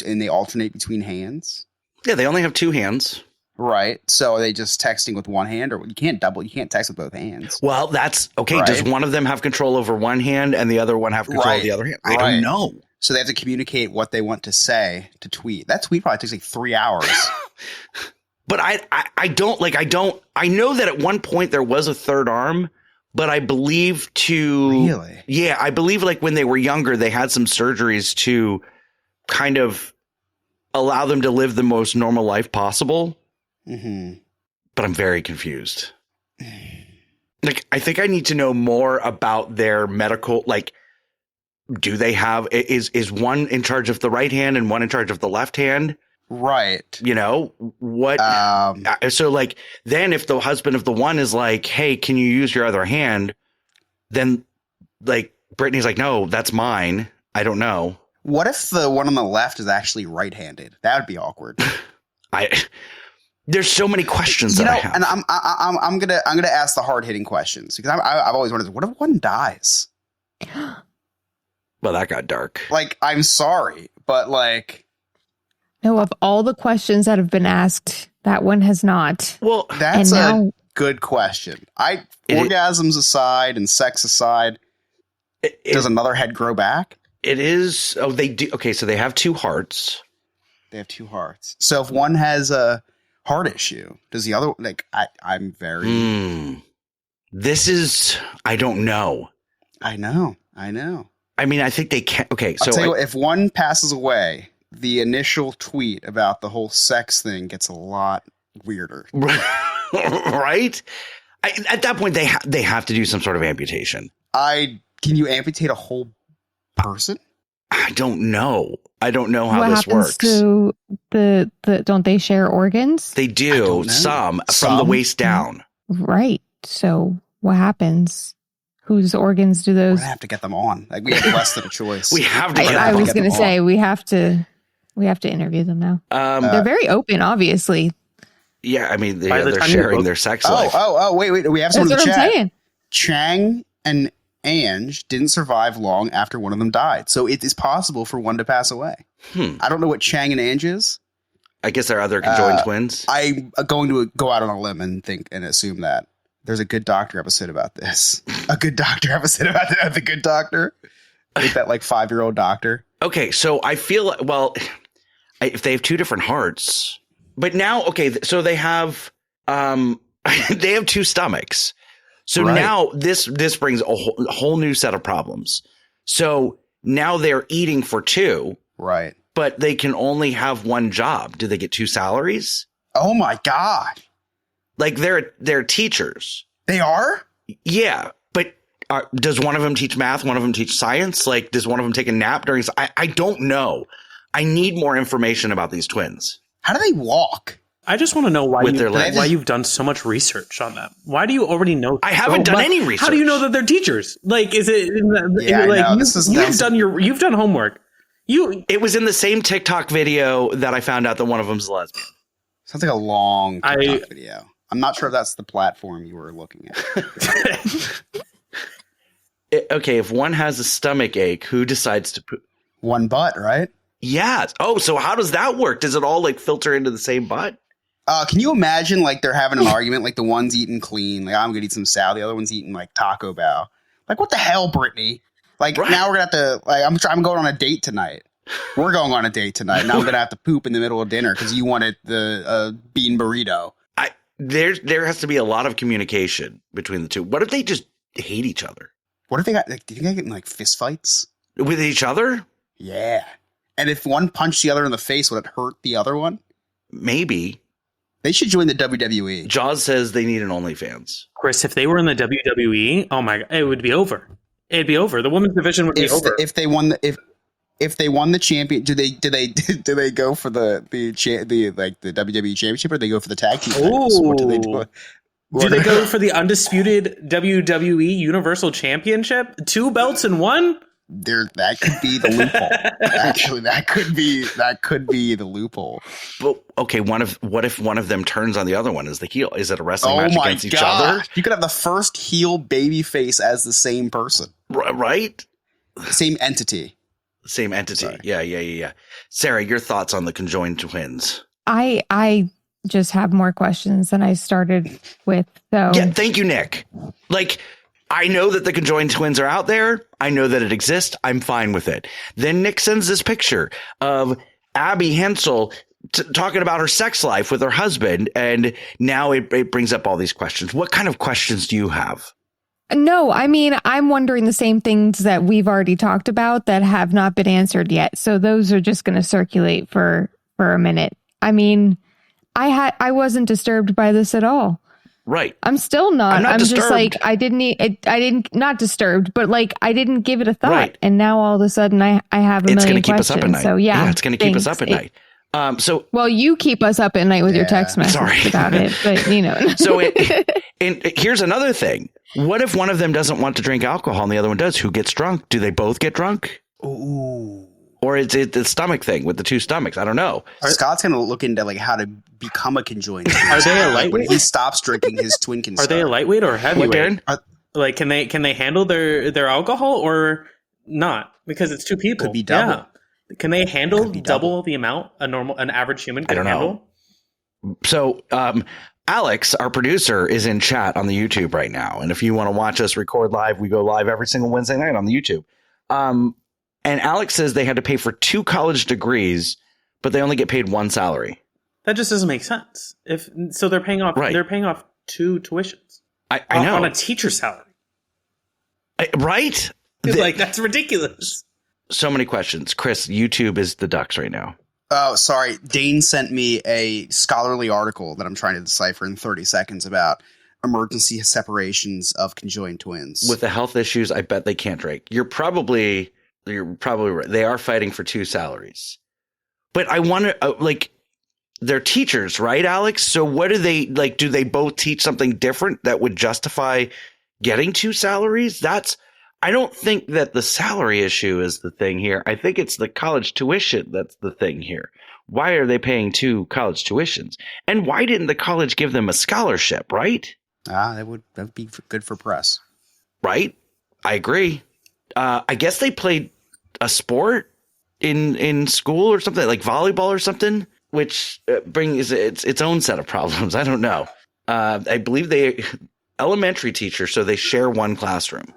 [SPEAKER 2] and they alternate between hands?
[SPEAKER 1] Yeah, they only have two hands.
[SPEAKER 2] Right. So are they just texting with one hand, or you can't text with both hands?
[SPEAKER 1] Well, that's okay.
[SPEAKER 2] Right.
[SPEAKER 1] Does one of them have control over one hand and the other one have control of the other hand? I don't know.
[SPEAKER 2] So they have to communicate what they want to say to tweet. That tweet probably takes 3 hours.
[SPEAKER 1] But I know that at one point there was a third arm, but I believe
[SPEAKER 2] Really?
[SPEAKER 1] Yeah, I believe when they were younger, they had some surgeries to kind of allow them to live the most normal life possible.
[SPEAKER 2] Mm-hmm.
[SPEAKER 1] But I'm very confused. I think I need to know more about their medical, do they have, is one in charge of the right hand and one in charge of the left hand?
[SPEAKER 2] Right.
[SPEAKER 1] You know what? So then if the husband of the one is hey, can you use your other hand? Then Brittany's no, that's mine. I don't know.
[SPEAKER 2] What if the one on the left is actually right-handed? That would be awkward.
[SPEAKER 1] There's so many questions that I have.
[SPEAKER 2] And I'm gonna ask the hard-hitting questions, because I've always wondered, what if one dies?
[SPEAKER 1] Well, that got dark.
[SPEAKER 2] I'm sorry, but
[SPEAKER 3] No, of all the questions that have been asked, that one has not.
[SPEAKER 1] Well,
[SPEAKER 2] that's a good question. Orgasms aside and sex aside, does another head grow back?
[SPEAKER 1] It is. Oh, they do. Okay, so they have two hearts.
[SPEAKER 2] They have two hearts. So if one has a heart issue, does the other I'm very.
[SPEAKER 1] This is. I don't know.
[SPEAKER 2] I know.
[SPEAKER 1] I mean, I think they can. Okay, so
[SPEAKER 2] I'll tell you what, if one passes away, the initial tweet about the whole sex thing gets a lot weirder.
[SPEAKER 1] Right? At that point, they have to do some sort of amputation.
[SPEAKER 2] Can you amputate a whole person?
[SPEAKER 1] I don't know. I don't know how
[SPEAKER 3] what
[SPEAKER 1] this
[SPEAKER 3] happens
[SPEAKER 1] works.
[SPEAKER 3] to the don't they share organs?
[SPEAKER 1] They do some from the waist down.
[SPEAKER 3] Right. So what happens? Whose organs do
[SPEAKER 2] We're
[SPEAKER 3] those?
[SPEAKER 2] gonna have to get them on. Like we have less than a choice.
[SPEAKER 1] We have to.
[SPEAKER 3] I was going to say we have to interview them now. They're very open, obviously.
[SPEAKER 1] Yeah, I mean
[SPEAKER 7] By the
[SPEAKER 1] they're
[SPEAKER 7] time you
[SPEAKER 1] sharing
[SPEAKER 7] both-
[SPEAKER 1] their sex life.
[SPEAKER 2] Wait. We have
[SPEAKER 3] That's
[SPEAKER 2] someone in
[SPEAKER 3] what
[SPEAKER 2] the
[SPEAKER 3] I'm
[SPEAKER 2] chat.
[SPEAKER 3] saying.
[SPEAKER 2] Chang and Ange didn't survive long after one of them died, so it is possible for one to pass away. I don't know what Chang and Ange is.
[SPEAKER 1] I guess they're other conjoined twins.
[SPEAKER 2] I'm going to go out on a limb and think and assume that there's a Good Doctor episode about this. A Good Doctor episode about the Good Doctor. With that like 5-year-old doctor.
[SPEAKER 1] Okay, so I feel if they have two different hearts, but now so they have they have two stomachs. So now this brings a whole new set of problems. So now they're eating for two,
[SPEAKER 2] right?
[SPEAKER 1] But they can only have one job. Do they get two salaries?
[SPEAKER 2] Oh my god!
[SPEAKER 1] Like they're teachers.
[SPEAKER 2] They are?
[SPEAKER 1] Yeah, but does one of them teach math? One of them teach science? Like, does one of them take a nap during? I don't know. I need more information about these twins.
[SPEAKER 2] How do they walk?
[SPEAKER 7] I just want to know why
[SPEAKER 1] why
[SPEAKER 7] you've done so much research on them. Why do you already know?
[SPEAKER 1] I haven't done any research.
[SPEAKER 7] How do you know that they're teachers? Like, is it?
[SPEAKER 2] Yeah,
[SPEAKER 7] You've done homework.
[SPEAKER 1] It was in the same TikTok video that I found out that one of them's a lesbian.
[SPEAKER 2] Sounds like a long TikTok video. I'm not sure if that's the platform you were looking at.
[SPEAKER 1] Okay, if one has a stomach ache, who decides to poop?
[SPEAKER 2] One butt, right?
[SPEAKER 1] Yeah. Oh, so how does that work? Does it all like filter into the same butt?
[SPEAKER 2] Can you imagine like they're having an argument, like the one's eating clean, like I'm gonna eat some salad, the other one's eating like Taco Bell. Like what the hell, Brittany? Like now we're gonna have to like I'm going on a date tonight. We're going on a date tonight. Now I'm gonna have to poop in the middle of dinner because you wanted the bean burrito.
[SPEAKER 1] There has to be a lot of communication between the two. What if they just hate each other?
[SPEAKER 2] What if they got? Like, do you think they get in like fist fights
[SPEAKER 1] with each other?
[SPEAKER 2] Yeah. And if one punched the other in the face, would it hurt the other one?
[SPEAKER 1] Maybe.
[SPEAKER 2] They should join the WWE.
[SPEAKER 1] Jaws says they need an OnlyFans.
[SPEAKER 7] Chris, if they were in the WWE, oh my god, it would be over. It'd be over. The women's division would be over.
[SPEAKER 2] If they won the champion, do they go for the WWE championship, or do they go for the tag team titles? What do they do?
[SPEAKER 7] Do they go for the undisputed WWE Universal Championship? 2 belts in one?
[SPEAKER 2] That could be the loophole. Actually, that could be the loophole.
[SPEAKER 1] But okay, what if one of them turns on the other one as the heel? Is it a wrestling match against each other?
[SPEAKER 2] You could have the first heel baby face as the same person,
[SPEAKER 1] right?
[SPEAKER 2] Same entity.
[SPEAKER 1] Same entity.
[SPEAKER 2] Sorry.
[SPEAKER 1] Yeah. Sarah, your thoughts on the conjoined twins?
[SPEAKER 3] I just have more questions than I started with. So
[SPEAKER 1] yeah, thank you, Nick. Like, I know that the conjoined twins are out there. I know that it exists. I'm fine with it. Then Nick sends this picture of Abby Hensel talking about her sex life with her husband, and now it brings up all these questions. What kind of questions do you have?
[SPEAKER 3] No, I mean, I'm wondering the same things that we've already talked about that have not been answered yet. So those are just going to circulate for a minute. I mean, I wasn't disturbed by this at all.
[SPEAKER 1] Right.
[SPEAKER 3] I'm still not. I'm
[SPEAKER 1] disturbed.
[SPEAKER 3] just like, I didn't not disturbed, but like I didn't give it a thought.
[SPEAKER 1] Right.
[SPEAKER 3] And now all of a sudden I have a
[SPEAKER 1] it's
[SPEAKER 3] million
[SPEAKER 1] gonna keep
[SPEAKER 3] questions.
[SPEAKER 1] us up at night.
[SPEAKER 3] So yeah,
[SPEAKER 1] it's going to keep us up at night.
[SPEAKER 3] Well, you keep us up at night with your text messages about it, but you know.
[SPEAKER 1] So here's another thing. What if one of them doesn't want to drink alcohol and the other one does? Who gets drunk? Do they both get drunk?
[SPEAKER 2] Ooh.
[SPEAKER 1] Or is it the stomach thing with the two stomachs? I don't know.
[SPEAKER 2] Scott's going to look into like how to become a conjoined twin.
[SPEAKER 7] Are they a lightweight?
[SPEAKER 2] When he stops drinking, his twin can
[SPEAKER 7] Are
[SPEAKER 2] start.
[SPEAKER 7] they a lightweight or heavyweight?
[SPEAKER 1] Darren?
[SPEAKER 7] Like, can they handle their alcohol or not? Because it's 2 people.
[SPEAKER 2] Could be double.
[SPEAKER 7] Yeah. Can they handle
[SPEAKER 2] Could be
[SPEAKER 7] double the amount an average human can handle?
[SPEAKER 1] So, Alex, our producer, is in chat on the YouTube right now. And if you want to watch us record live, we go live every single Wednesday night on the YouTube. And Alex says they had to pay for 2 college degrees, but they only get paid 1 salary.
[SPEAKER 7] That just doesn't make sense. So they're paying off.
[SPEAKER 1] Right.
[SPEAKER 7] They're paying off 2 tuitions.
[SPEAKER 1] I know,
[SPEAKER 7] on a teacher salary.
[SPEAKER 1] Right?
[SPEAKER 7] Like that's ridiculous.
[SPEAKER 1] So many questions. Chris, YouTube is the ducks right now.
[SPEAKER 2] Oh, sorry. Dane sent me a scholarly article that I'm trying to decipher in 30 seconds about emergency separations of conjoined twins.
[SPEAKER 1] With the health issues, I bet they can't drink. You're probably You're probably right. They are fighting for 2 salaries. But I want to, they're teachers, right, Alex? So what do they, do they both teach something different that would justify getting 2 salaries? I don't think that the salary issue is the thing here. I think it's the college tuition that's the thing here. Why are they paying 2 college tuitions? And why didn't the college give them a scholarship, right?
[SPEAKER 2] That would be good for press.
[SPEAKER 1] Right? I agree. I guess they played a sport in school or something, like volleyball or something, which brings its own set of problems. I don't know. I believe they elementary teachers, so they share one classroom.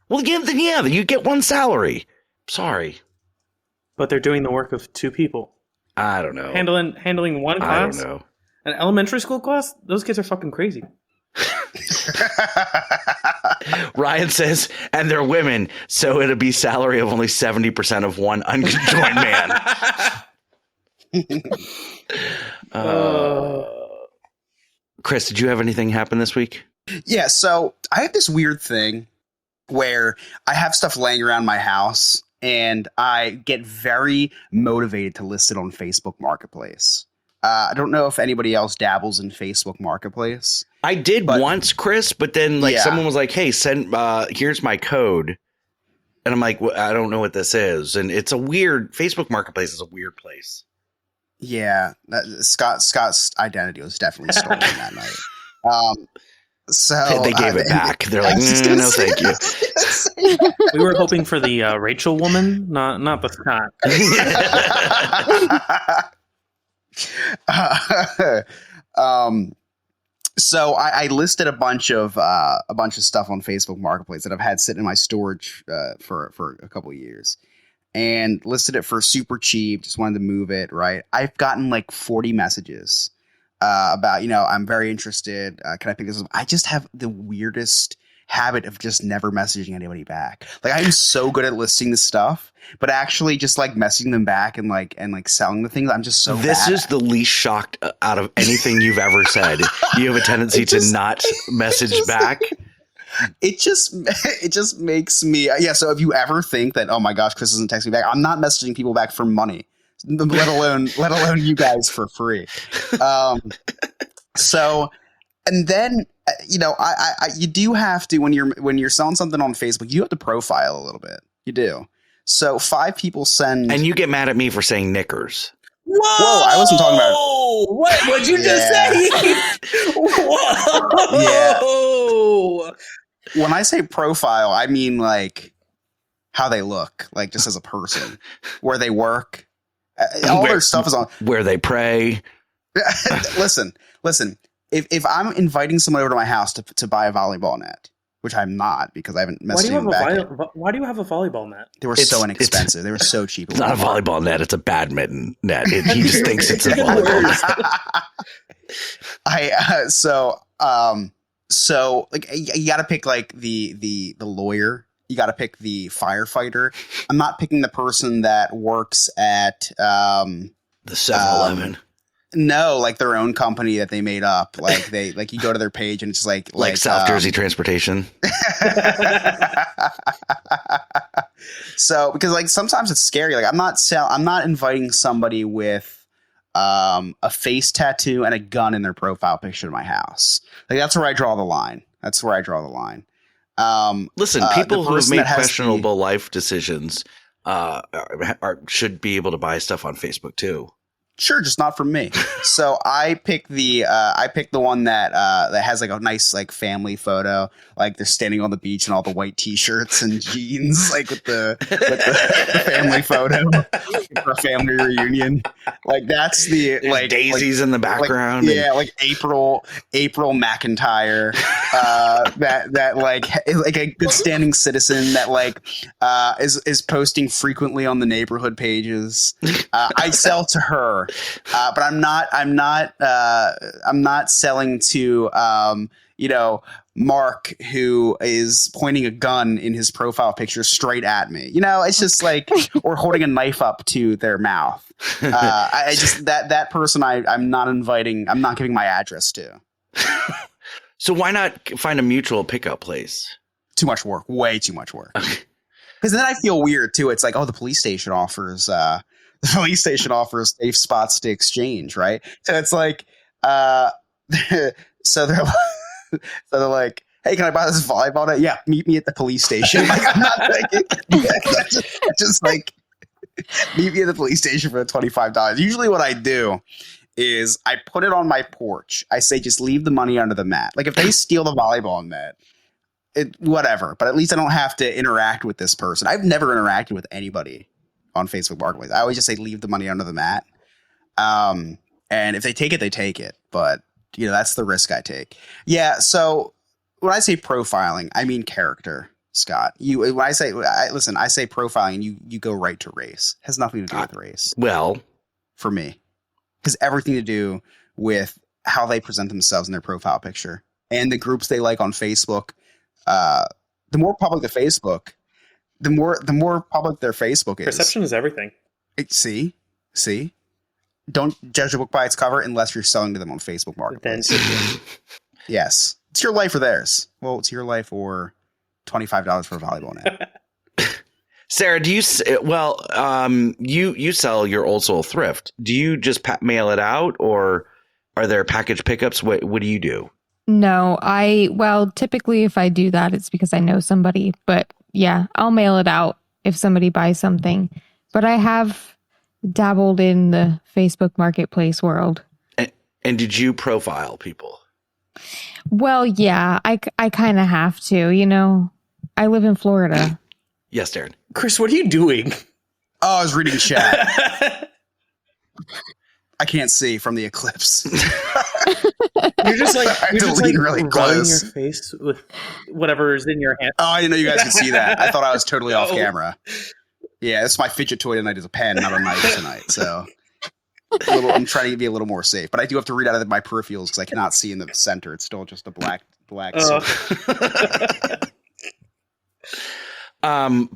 [SPEAKER 1] Well, again, then you get 1 salary. Sorry,
[SPEAKER 7] but they're doing the work of 2 people.
[SPEAKER 1] I don't know.
[SPEAKER 7] Handling one class.
[SPEAKER 1] I don't know.
[SPEAKER 7] An elementary school class. Those kids are fucking crazy.
[SPEAKER 1] Ryan says, and they're women, so it'll be salary of only 70% of one unconjoined man. Chris, did you have anything happen this week?
[SPEAKER 2] Yeah, so I have this weird thing where I have stuff laying around my house and I get very motivated to list it on Facebook Marketplace. I don't know if anybody else dabbles in Facebook Marketplace.
[SPEAKER 1] I did once, Chris, but then someone was like, "Hey, send here's my code," and I'm like, well, "I don't know what this is." And it's a weird Facebook Marketplace is a weird place.
[SPEAKER 2] Yeah, Scott's identity was definitely stolen that night. So
[SPEAKER 1] they gave it back. They're like, "No, thank you."
[SPEAKER 7] We were hoping for the Rachel woman, not the Scott.
[SPEAKER 2] So I listed a bunch of stuff on Facebook Marketplace that I've had sitting in my storage for a couple of years, and listed it for super cheap. Just wanted to move it. Right. I've gotten like 40 messages about, I'm very interested. Can I pick this up? I just have the weirdest habit of just never messaging anybody back. Like, I'm so good at listing this stuff, but actually just like messaging them back and selling the things, I'm just so
[SPEAKER 1] This
[SPEAKER 2] bad
[SPEAKER 1] is the least shocked out of anything you've ever said. You have a tendency to not message back.
[SPEAKER 2] It just makes me, so if you ever think that, oh my gosh, Chris doesn't text me back, I'm not messaging people back for money, let alone you guys for free. So, and then, you do have to, when you're selling something on Facebook, you have to profile a little bit. You do. So 5 people send,
[SPEAKER 1] and you get mad at me for saying knickers.
[SPEAKER 2] Whoa! I wasn't talking about
[SPEAKER 7] what'd you just say? Whoa!
[SPEAKER 2] Yeah. When I say profile, I mean like how they look, like just as a person, where they work. All their stuff is on
[SPEAKER 1] where they pray.
[SPEAKER 2] Listen. If I'm inviting someone over to my house to buy a volleyball net, which I'm not because I haven't messaged them back yet.
[SPEAKER 7] Why do you have a volleyball net?
[SPEAKER 2] They were so inexpensive. They were so cheap.
[SPEAKER 1] It's not a volleyball net. It's a badminton net. He just thinks it's a volleyball net.
[SPEAKER 2] So like you got to pick like the lawyer. You got to pick the firefighter. I'm not picking the person that works at
[SPEAKER 1] the 7-Eleven.
[SPEAKER 2] No, like their own company that they made up. Like you go to their page and it's like
[SPEAKER 1] South Jersey Transportation.
[SPEAKER 2] So because like sometimes it's scary. Like I'm not inviting somebody with a face tattoo and a gun in their profile picture to my house. Like that's where I draw the line.
[SPEAKER 1] Listen, people who have made questionable life decisions should be able to buy stuff on Facebook too.
[SPEAKER 2] Sure, just not from me. So I picked the one that has like a nice like family photo, like they're standing on the beach in all the white t-shirts and jeans, like with the family photo for a family reunion. Like that's the like
[SPEAKER 1] daisies in the background.
[SPEAKER 2] Like April McIntyre, that like a good standing citizen that like is posting frequently on the neighborhood pages. I sell to her. But I'm not selling to Mark, who is pointing a gun in his profile picture straight at me. It's just like, or holding a knife up to their mouth. I just that person I'm not inviting. I'm not giving my address to.
[SPEAKER 1] So why not find a mutual pickup place?
[SPEAKER 2] Too much work. Way too much work. Because then I feel weird too. It's like, oh, the police station offers safe spots to exchange, right? So it's like, so they're like, hey, can I buy this volleyball net? Yeah, meet me at the police station. Like, I'm not just like, meet me at the police station for the $25. Usually what I do is I put it on my porch. I say, just leave the money under the mat. Like if they steal the volleyball net, whatever. But at least I don't have to interact with this person. I've never interacted with anybody on Facebook Marketplace. I always just say, leave the money under the mat. And if they take it, they take it. But that's the risk I take. Yeah. So when I say profiling, I mean character, Scott. When I say profiling, and you go right to race. It has nothing to do with race.
[SPEAKER 1] Well,
[SPEAKER 2] for me, has everything to do with how they present themselves in their profile picture and the groups they like on Facebook. The more public the Facebook, the more public their Facebook is.
[SPEAKER 7] Perception is everything.
[SPEAKER 2] See, don't judge a book by its cover unless you're selling to them on Facebook Marketplace. Yes, it's your life or theirs. Well, it's your life or $25 for a volleyball net.
[SPEAKER 1] Sarah, do you? Well, you sell your Old Soul thrift. Do you just mail it out, or are there package pickups? What do you do?
[SPEAKER 3] No, typically if I do that, it's because I know somebody. But yeah, I'll mail it out if somebody buys something. But I have dabbled in the Facebook Marketplace world.
[SPEAKER 1] And did you profile people?
[SPEAKER 3] Well, yeah, I kind of have to. I live in Florida.
[SPEAKER 1] Yes, Darren.
[SPEAKER 7] Chris, what are you doing?
[SPEAKER 2] Oh, I was reading chat. I can't see from the eclipse.
[SPEAKER 7] You're just
[SPEAKER 2] really
[SPEAKER 7] rubbing
[SPEAKER 2] close.
[SPEAKER 7] your face with whatever is in your hand.
[SPEAKER 2] Oh, I didn't know you guys could see that. I thought I was totally off camera. Yeah, it's my fidget toy tonight is a pen, not a knife tonight. So I'm trying to be a little more safe, but I do have to read out of my peripherals because I cannot see in the center. It's still just a black.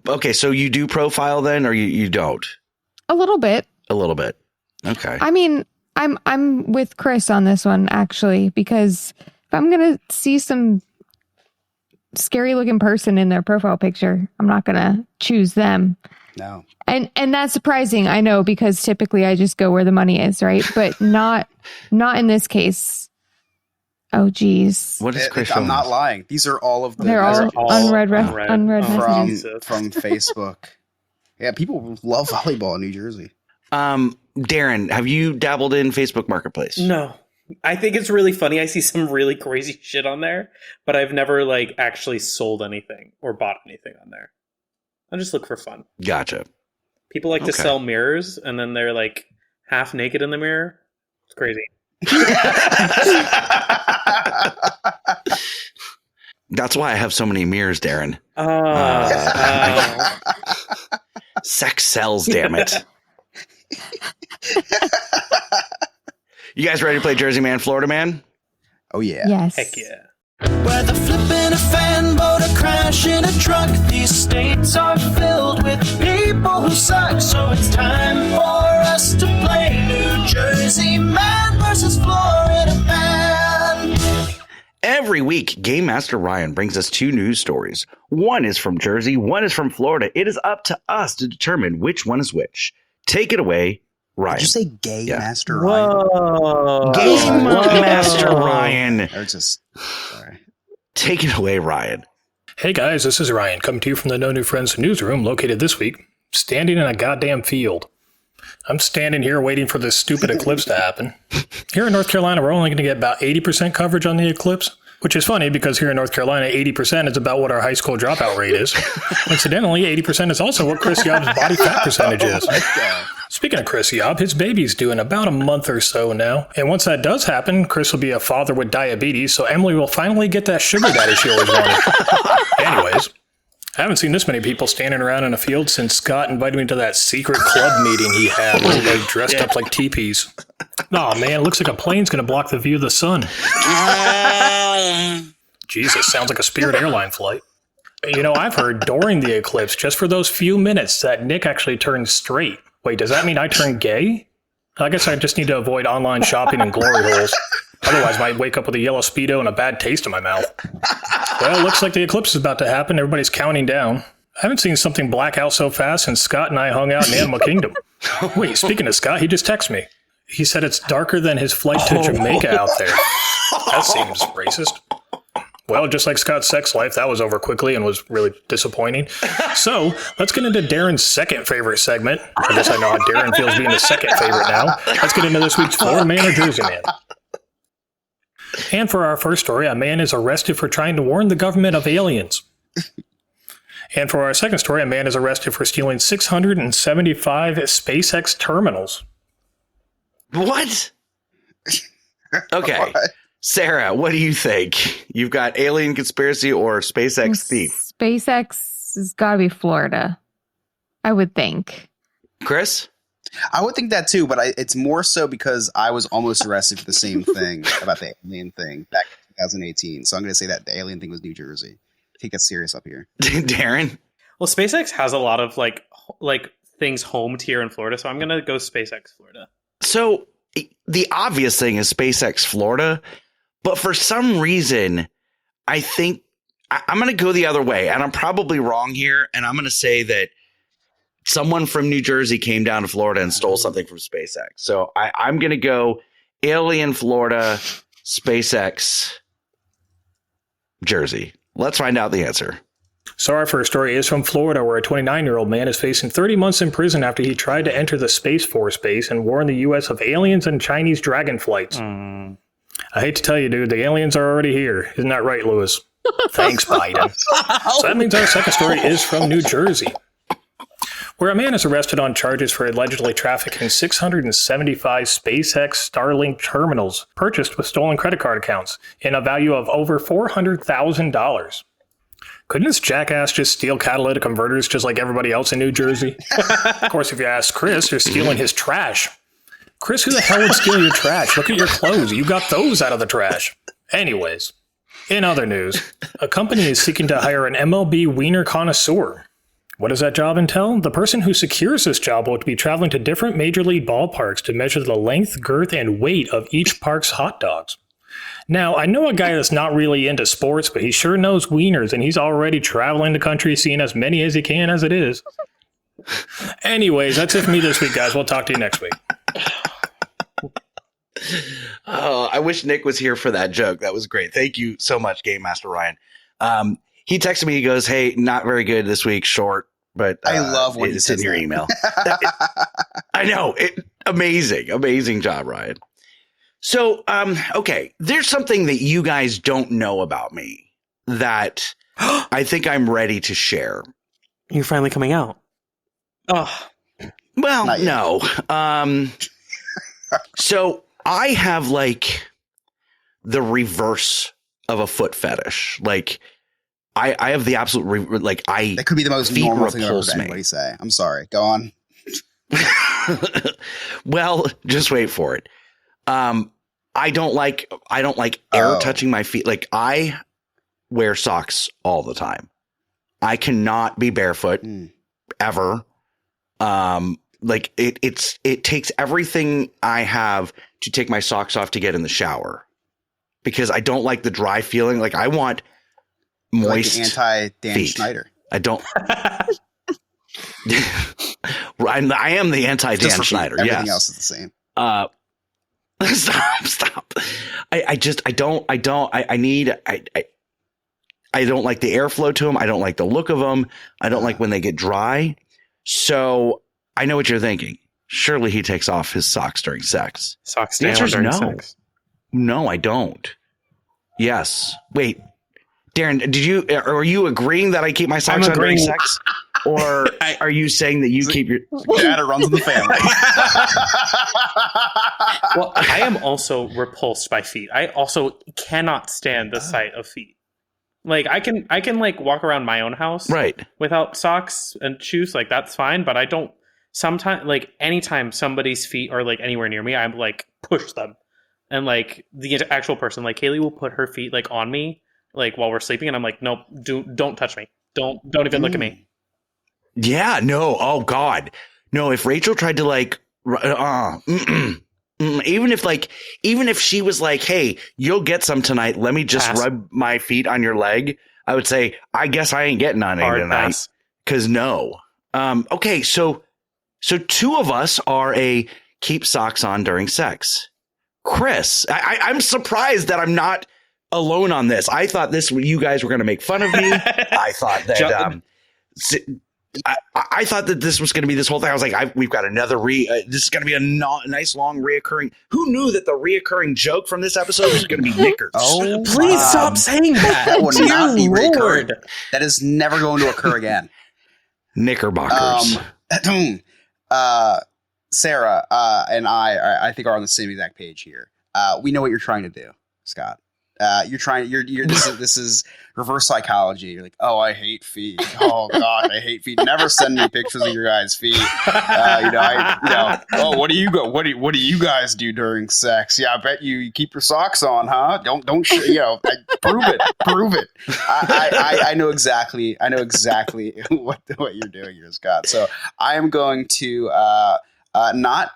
[SPEAKER 1] Okay, so you do profile then, or you don't?
[SPEAKER 3] A little bit.
[SPEAKER 1] A little bit. Okay.
[SPEAKER 3] I mean, I'm with Chris on this one actually, because if I'm gonna see some scary looking person in their profile picture, I'm not gonna choose them.
[SPEAKER 2] No.
[SPEAKER 3] And that's surprising, I know, because typically I just go where the money is, right? But not in this case. Oh, geez.
[SPEAKER 1] What is Chris?
[SPEAKER 2] I'm not lying. These are all of the.
[SPEAKER 3] They're all unread messages
[SPEAKER 2] from Facebook. Yeah, people love volleyball in New Jersey.
[SPEAKER 1] Darren, have you dabbled in Facebook Marketplace?
[SPEAKER 7] No. I think it's really funny. I see some really crazy shit on there, but I've never actually sold anything or bought anything on there. I just look for fun.
[SPEAKER 1] Gotcha.
[SPEAKER 7] People like to sell mirrors, and then they're half naked in the mirror. It's crazy.
[SPEAKER 1] That's why I have so many mirrors, Darren. Sex sells, damn it. You guys ready to play Jersey Man, Florida Man?
[SPEAKER 2] Oh, yeah.
[SPEAKER 3] Yes.
[SPEAKER 7] Heck yeah.
[SPEAKER 8] Whether flipping a fan boat or crashing a truck, these states are filled with people who suck. So it's time for us to play New Jersey Man versus Florida Man.
[SPEAKER 1] Every week, Game Master Ryan brings us two news stories. One is from Jersey, one is from Florida. It is up to us to determine which one is which. Take it away, Ryan.
[SPEAKER 2] Did you say Gay Master
[SPEAKER 7] Ryan?
[SPEAKER 2] Ryan?
[SPEAKER 1] Game Master Ryan.
[SPEAKER 2] Sorry.
[SPEAKER 1] Take it away, Ryan.
[SPEAKER 9] Hey guys, this is Ryan, coming to you from the No New Friends newsroom, located this week, standing in a goddamn field. I'm standing here waiting for this stupid eclipse to happen. Here in North Carolina, we're only going to get about 80% coverage on the eclipse, which is funny because here in North Carolina, 80% is about what our high school dropout rate is. Incidentally, 80% is also what Chris Yobb's body fat percentage is. Speaking of Chris Yobb, his baby's due in about a month or so now. And once that does happen, Chris will be a father with diabetes, so Emily will finally get that sugar daddy she always wanted. Anyways, I haven't seen this many people standing around in a field since Scott invited me to that secret club meeting he had where they dressed up like teepees. Oh man, it looks like a plane's going to block the view of the sun. Jesus, sounds like a Spirit airline flight. I've heard during the eclipse, just for those few minutes, that Nick actually turned straight. Wait, does that mean I turned gay? I guess I just need to avoid online shopping and glory holes. Otherwise, I might wake up with a yellow Speedo and a bad taste in my mouth. Well, looks like the eclipse is about to happen. Everybody's counting down. I haven't seen something black out so fast since Scott and I hung out in Animal Kingdom. Wait, speaking of Scott, he just texted me. He said it's darker than his flight to Jamaica out there. That seems racist. Well, just like Scott's sex life, that was over quickly and was really disappointing. So let's get into Darren's second favorite segment. I guess I know how Darren feels being the second favorite now. Let's get into this week's Florida Man or Jersey Man. And for our first story, a man is arrested for trying to warn the government of aliens. And for our second story, a man is arrested for stealing 675 SpaceX terminals.
[SPEAKER 1] What? Okay. What? Sarah, what do you think? You've got alien conspiracy or SpaceX thief?
[SPEAKER 3] SpaceX has got to be Florida, I would think.
[SPEAKER 1] Chris?
[SPEAKER 2] I would think that too, but it's more so because I was almost arrested for the same thing about the alien thing back in 2018. So I'm going to say that the alien thing was New Jersey. Take that serious up here.
[SPEAKER 1] Darren?
[SPEAKER 7] Well, SpaceX has a lot of like things homed here in Florida, so I'm going to go SpaceX Florida.
[SPEAKER 1] So the obvious thing is SpaceX Florida. But for some reason, I think I'm going to go the other way. And I'm probably wrong here. And I'm going to say that someone from New Jersey came down to Florida and stole something from SpaceX. So I'm going to go alien Florida, SpaceX, Jersey. Let's find out the answer.
[SPEAKER 9] So our first story is from Florida, where a 29-year-old man is facing 30 months in prison after he tried to enter the Space Force base and warn the U.S. of aliens and Chinese dragon flights. I hate to tell you, dude, the aliens are already here. Isn't that right, Lewis? Thanks, Biden. So that means our second story is from New Jersey, where a man is arrested on charges for allegedly trafficking 675 SpaceX Starlink terminals purchased with stolen credit card accounts in a value of over $400,000. Couldn't this jackass just steal catalytic converters just like everybody else in New Jersey? Of course, if you ask Chris, you're stealing his trash. Chris, who the hell would steal your trash? Look at your clothes. You got those out of the trash. Anyways, in other news, a company is seeking to hire an MLB wiener connoisseur. What does that job entail? The person who secures this job will be traveling to different major league ballparks to measure the length, girth, and weight of each park's hot dogs. Now, I know a guy that's not really into sports, but he sure knows wieners, and he's already traveling the country seeing as many as he can as it is. Anyways, that's it for me this week, guys. We'll talk to you next week.
[SPEAKER 1] Oh, I wish Nick was here for that joke. That was great. Thank you so much, Game Master Ryan. He texted me. He goes, "Hey, not very good this week. Short, but
[SPEAKER 2] I love when
[SPEAKER 1] it's in your email." I know. Amazing job, Ryan. So, okay, there's something that you guys don't know about me that I think I'm ready to share.
[SPEAKER 7] You're finally coming out. Oh,
[SPEAKER 1] well, no. So I have like the reverse of a foot fetish. Like I have the absolute that
[SPEAKER 2] could be the most normal thing I've ever heard anybody say. I'm sorry. Go on.
[SPEAKER 1] Well, just wait for it. I don't like air touching my feet. Like I wear socks all the time. I cannot be barefoot ever. Like it takes everything I have to take my socks off to get in the shower because I don't like the dry feeling. Like I want moist
[SPEAKER 2] like anti-Dan
[SPEAKER 1] feet.
[SPEAKER 2] Schneider.
[SPEAKER 1] I don't. I am the anti-Dan Schneider.
[SPEAKER 2] Everything else is the same.
[SPEAKER 1] Stop. I don't like the airflow to them. I don't like the look of them. I don't like when they get dry. So I know what you're thinking. Surely he takes off his socks during sex.
[SPEAKER 7] Socks
[SPEAKER 1] the answer is
[SPEAKER 7] during
[SPEAKER 1] no.
[SPEAKER 7] Sex.
[SPEAKER 1] No, I don't. Yes. Wait, Darren, are you agreeing that I keep my socks on during sex? Or are you saying that you keep your
[SPEAKER 2] dad runs in the family?
[SPEAKER 7] Well, I am also repulsed by feet. I also cannot stand the sight of feet. Like I can like walk around my own house without socks and shoes, like that's fine, but I don't sometimes like anytime somebody's feet are like anywhere near me, I'm like push them. And like the actual person, like Kaylee will put her feet like on me like while we're sleeping and I'm like, nope, don't touch me. Don't even look at me.
[SPEAKER 1] Yeah, no. Oh God. No, if Rachel tried to like even if she was like, hey, you'll get some tonight, let me just rub my feet on your leg, I would say, I guess I ain't getting on any tonight. Because no. Okay, so two of us are a keep socks on during sex. Chris, I'm surprised that I'm not alone on this. I thought you guys were going to make fun of me. I thought that I thought that this was going to be this whole thing. I was like, we've got another this is going to be a nice long reoccurring. Who knew that the reoccurring joke from this episode was going to be knickers?
[SPEAKER 2] Oh,
[SPEAKER 7] please stop saying that.
[SPEAKER 2] That will not be
[SPEAKER 7] Lord.
[SPEAKER 2] reoccurring. That is never going to occur again.
[SPEAKER 1] Knickerbockers.
[SPEAKER 2] Sarah and I think are on the same exact page here. We know what you're trying to do, Scott. This is reverse psychology. You're like, oh, I hate feet. Oh God, I hate feet. Never send me pictures of your guys' feet. Oh, what do you guys do during sex? Yeah, I bet you keep your socks on, huh? Don't prove it. I know exactly what you're doing here, Scott. So I am going to not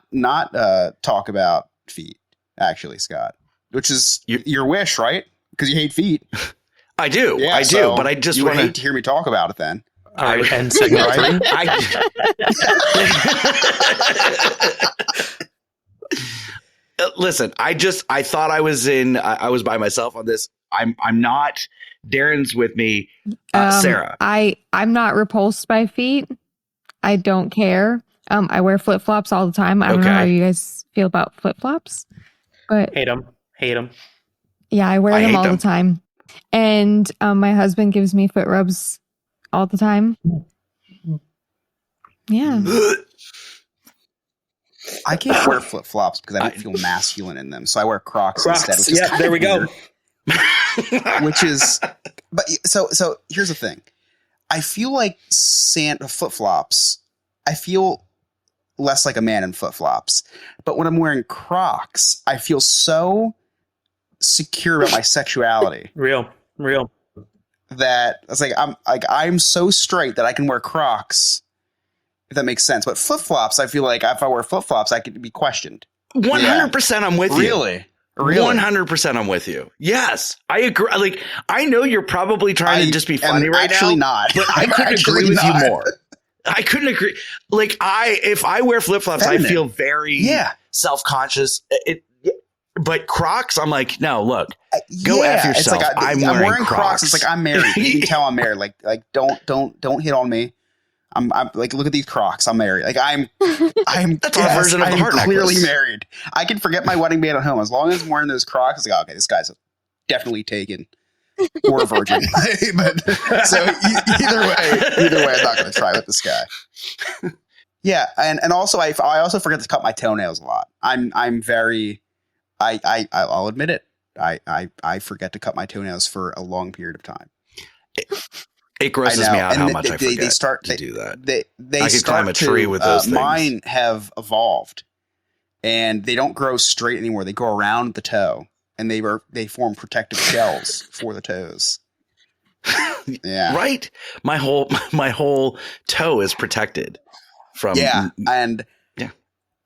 [SPEAKER 2] talk about feet, actually, Scott. Which is your wish, right? Because you hate feet.
[SPEAKER 1] I do.
[SPEAKER 2] Yeah,
[SPEAKER 1] I do. But I just
[SPEAKER 2] want
[SPEAKER 1] to
[SPEAKER 2] hate to hear me talk about it then.
[SPEAKER 7] All right. And segment three.
[SPEAKER 1] Listen, I thought I was by myself on this. I'm not. Darren's with me. Sarah.
[SPEAKER 3] I'm not repulsed by feet. I don't care. I wear flip-flops all the time. I don't know how you guys feel about flip-flops. But
[SPEAKER 7] hate them.
[SPEAKER 3] Yeah, I wear them all the time. And my husband gives me foot rubs all the time. Yeah.
[SPEAKER 2] I can't wear flip-flops because I don't feel masculine in them. So I wear Crocs instead. Which is
[SPEAKER 7] there we go.
[SPEAKER 2] Which is, but so here's the thing. I feel like flip-flops, I feel less like a man in flip-flops. But when I'm wearing Crocs, I feel so secure about my sexuality.
[SPEAKER 7] Real.
[SPEAKER 2] That it's like I'm so straight that I can wear Crocs, if that makes sense. But flip-flops, I feel like if I wear flip-flops, I could be questioned.
[SPEAKER 1] 100% I'm with you.
[SPEAKER 2] Really?
[SPEAKER 1] 100% I'm with you. Yes, I agree. Like, I know you're probably trying to just be funny right now.
[SPEAKER 2] Actually not.
[SPEAKER 1] But I couldn't agree with you more. I couldn't agree. Like, if I wear flip-flops, I feel very self-conscious. But Crocs, I'm like, no, look, go F yourself.
[SPEAKER 2] It's like
[SPEAKER 1] I'm wearing Crocs.
[SPEAKER 2] It's like I'm married. You can tell I'm married. Like don't hit on me. I'm like, look at these Crocs. I'm married. Like I'm
[SPEAKER 1] that's our version of the heart necklace.
[SPEAKER 2] Clearly married. I can forget my wedding band at home as long as I'm wearing those Crocs. It's like, okay, this guy's definitely taken or a virgin. But so either way, I'm not going to try with this guy. Yeah, and also I also forget to cut my toenails a lot. I'm very I'll admit it. I forget to cut my toenails for a long period of time.
[SPEAKER 1] It grosses me out how much I forget to do that. I could climb a tree with those things.
[SPEAKER 2] Mine have evolved, and they don't grow straight anymore. They go around the toe, and they form protective shells for the toes. Yeah,
[SPEAKER 1] right. My whole toe is protected from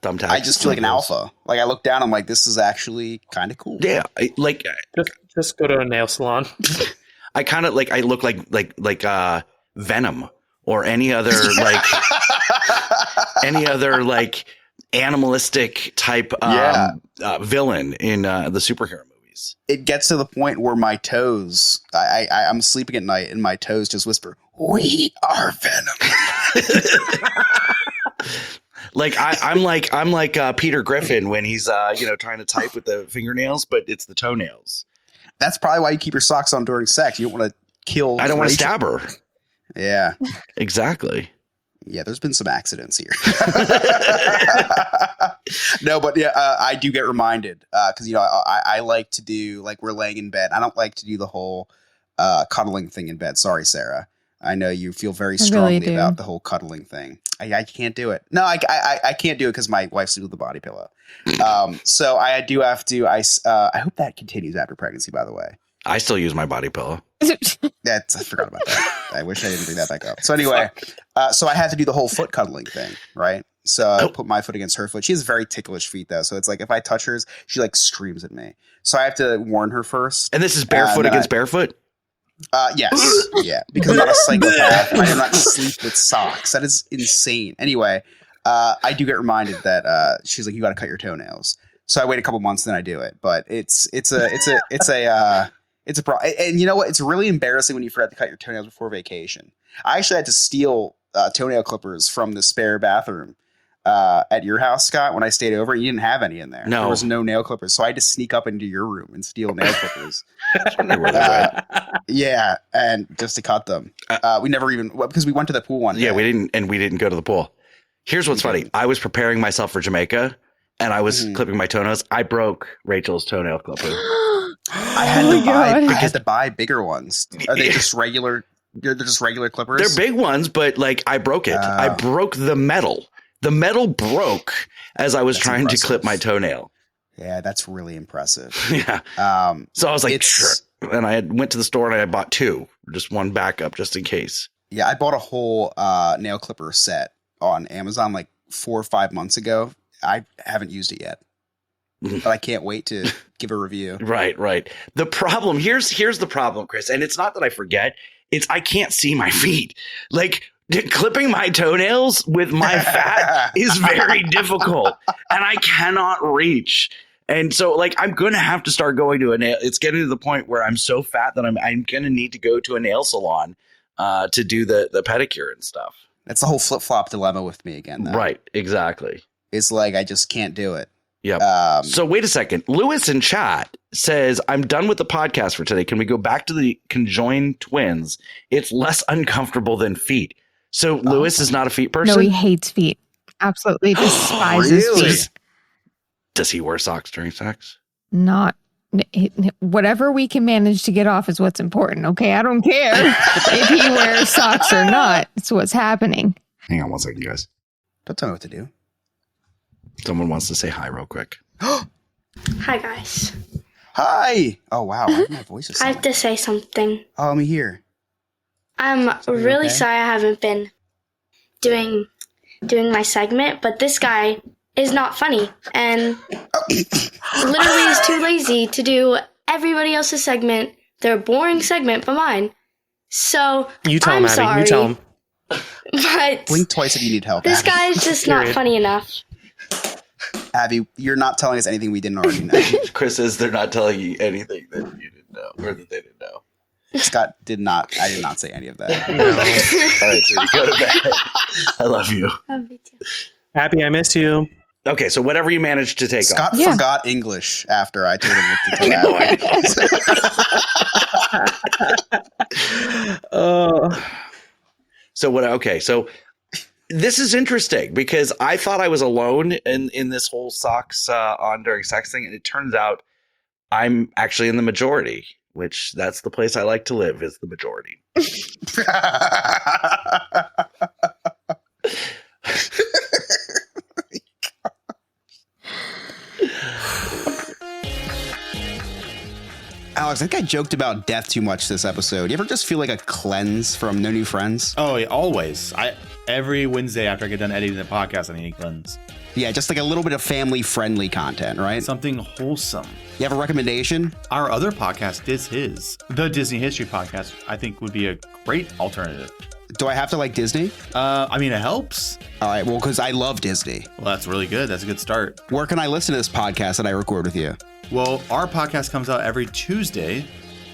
[SPEAKER 1] thumbtacks.
[SPEAKER 2] I just feel like an alpha. Like I look down, I'm like, this is actually kind of cool.
[SPEAKER 1] Yeah,
[SPEAKER 7] just go to a nail salon.
[SPEAKER 1] I kind of I look like Venom or any other animalistic type villain in the superhero movies.
[SPEAKER 2] It gets to the point where my toes, I'm sleeping at night and my toes just whisper, "We are Venom."
[SPEAKER 1] I'm like Peter Griffin when he's trying to type with the fingernails, but it's the toenails.
[SPEAKER 2] That's probably why you keep your socks on during sex. You don't want to kill.
[SPEAKER 1] I don't want to stab her.
[SPEAKER 2] Yeah,
[SPEAKER 1] exactly.
[SPEAKER 2] Yeah, there's been some accidents here. No, but I do get reminded because I like to do, like, we're laying in bed. I don't like to do the whole cuddling thing in bed. Sorry, Sarah. I know you feel very strongly about the whole cuddling thing. I can't do it. No, I can't do it because my wife sleeps with a body pillow. So I do have to. I hope that continues after pregnancy. By the way,
[SPEAKER 1] I still use my body pillow.
[SPEAKER 2] I forgot about that. I wish I didn't bring that back up. So anyway, so I had to do the whole foot cuddling thing, right? So I put my foot against her foot. She has very ticklish feet though, so it's like if I touch hers, she like screams at me. So I have to warn her first.
[SPEAKER 1] And this is barefoot against barefoot.
[SPEAKER 2] Yes. Yeah. Because I'm not a psychopath. I do not sleep with socks. That is insane. Anyway, I do get reminded that she's like, you got to cut your toenails. So I wait a couple months, then I do it. But it's a problem. And you know what? It's really embarrassing when you forget to cut your toenails before vacation. I actually had to steal toenail clippers from the spare bathroom at your house, Scott, when I stayed over. You didn't have any in there.
[SPEAKER 1] No.
[SPEAKER 2] There was no nail clippers. So I had to sneak up into your room and steal nail clippers. Yeah, and just to cut them. We never even, because we went to the pool one day.
[SPEAKER 1] Yeah, we didn't go to the pool. Here's what's funny. I was preparing myself for Jamaica, and I was clipping my toenails. I broke Rachel's toenail clipper.
[SPEAKER 2] I had to buy bigger ones. Are they just regular? They're just regular clippers?
[SPEAKER 1] They're big ones, but like I broke it. I broke the metal. The metal broke as I was trying to clip my toenail.
[SPEAKER 2] Yeah, that's really impressive.
[SPEAKER 1] Yeah. So I was like, sure. And I went to the store and I bought two, just one backup just in case.
[SPEAKER 2] Yeah, I bought a whole nail clipper set on Amazon like 4 or 5 months ago. I haven't used it yet, but I can't wait to give a review.
[SPEAKER 1] Right. The problem here's the problem, Chris, and it's not that I forget. It's I can't see my feet. Like clipping my toenails with my fat is very difficult, and I cannot reach. And so, like, I'm going to have to start going to a nail. It's getting to the point where I'm so fat that I'm going to need to go to a nail salon to do the pedicure and stuff.
[SPEAKER 2] That's the whole flip-flop dilemma with me again, though.
[SPEAKER 1] Right, exactly.
[SPEAKER 2] It's like I just can't do it.
[SPEAKER 1] Yep. So wait a second. Lewis in chat says, I'm done with the podcast for today. Can we go back to the conjoined twins? It's less uncomfortable than feet. So Lewis is not a feet person?
[SPEAKER 3] No, he hates feet. Absolutely despises feet.
[SPEAKER 1] Does he wear socks during sex?
[SPEAKER 3] Not. Whatever we can manage to get off is what's important. Okay, I don't care if he wears socks or not. It's what's happening.
[SPEAKER 1] Hang on one second, guys.
[SPEAKER 2] Don't tell me what to do.
[SPEAKER 1] Someone wants to say hi real quick.
[SPEAKER 10] Hi, guys.
[SPEAKER 2] Hi. Oh, wow. My voice is
[SPEAKER 10] I have to say something.
[SPEAKER 2] Oh, let me hear.
[SPEAKER 10] I'm really sorry I haven't been doing my segment, but this guy is not funny and literally is too lazy to do everybody else's segment, their boring segment, but mine. So
[SPEAKER 7] you tell him,
[SPEAKER 10] sorry,
[SPEAKER 7] Abby. You tell him.
[SPEAKER 10] But
[SPEAKER 2] blink twice if you need help.
[SPEAKER 10] This
[SPEAKER 2] Abby.
[SPEAKER 10] guy is just not funny enough.
[SPEAKER 2] Abby, you're not telling us anything we didn't already know.
[SPEAKER 1] Chris says they're not telling you anything that you didn't know or that they didn't know.
[SPEAKER 2] Scott did not. I did not say any of that.
[SPEAKER 1] No. All right, so you go to bed. I love you.
[SPEAKER 10] Love you too.
[SPEAKER 7] Abby, I miss you.
[SPEAKER 1] Okay, so whatever you managed to take
[SPEAKER 2] Scott
[SPEAKER 1] off.
[SPEAKER 2] forgot English after I told him what to tell Abby.
[SPEAKER 1] So what? Okay, so this is interesting because I thought I was alone in this whole socks on during sex thing, and it turns out I'm actually in the majority, which that's the place I like to live, is the majority.
[SPEAKER 2] Alex, I think I joked about death too much this episode. You ever just feel like a cleanse from No New Friends?
[SPEAKER 6] Oh, yeah, always. Every Wednesday after I get done editing the podcast, I need a cleanse.
[SPEAKER 2] Yeah, just like a little bit of family-friendly content, right?
[SPEAKER 6] Something wholesome.
[SPEAKER 2] You have a recommendation?
[SPEAKER 6] Our other podcast is his. The Disney History Podcast, I think, would be a great alternative.
[SPEAKER 2] Do I have to like Disney?
[SPEAKER 6] I mean, it helps.
[SPEAKER 2] All right, well, because I love Disney.
[SPEAKER 6] Well, that's really good. That's a good start.
[SPEAKER 2] Where can I listen to this podcast that I record with you?
[SPEAKER 6] Well, our podcast comes out every Tuesday,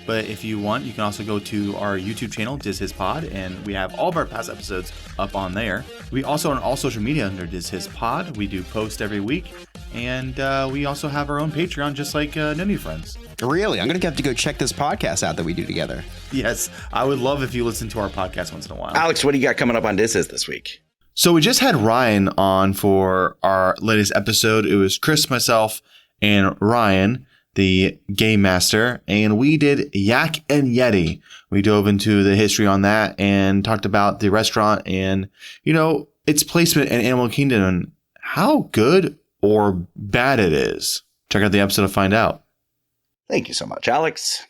[SPEAKER 6] but if you want, you can also go to our YouTube channel, Diz His Pod, and we have all of our past episodes up on there. We also on all social media under Diz His Pod. We do post every week, and we also have our own Patreon, just like No New Friends.
[SPEAKER 2] Really? I'm going to have to go check this podcast out that we do together.
[SPEAKER 6] Yes, I would love if you listen to our podcast once in a while.
[SPEAKER 1] Alex, what do you got coming up on Diz His this week?
[SPEAKER 6] So we just had Ryan on for our latest episode. It was Chris, myself, and Ryan, the game master, and we did Yak and Yeti. We dove into the history on that and talked about the restaurant and, its placement in Animal Kingdom and how good or bad it is. Check out the episode to find out.
[SPEAKER 1] Thank you so much, Alex.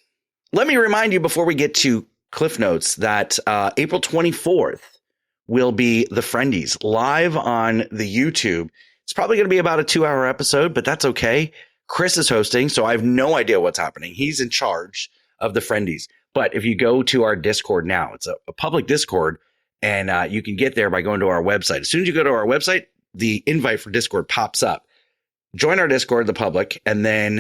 [SPEAKER 1] Let me remind you before we get to Cliff Notes that April 24th will be the Friendies live on the YouTube. It's probably going to be about a 2-hour episode, but that's okay. Chris is hosting, so I have no idea what's happening. He's in charge of the Friendies. But if you go to our Discord now, it's a public Discord, and you can get there by going to our website. As soon as you go to our website, the invite for Discord pops up. Join our Discord, the public, and then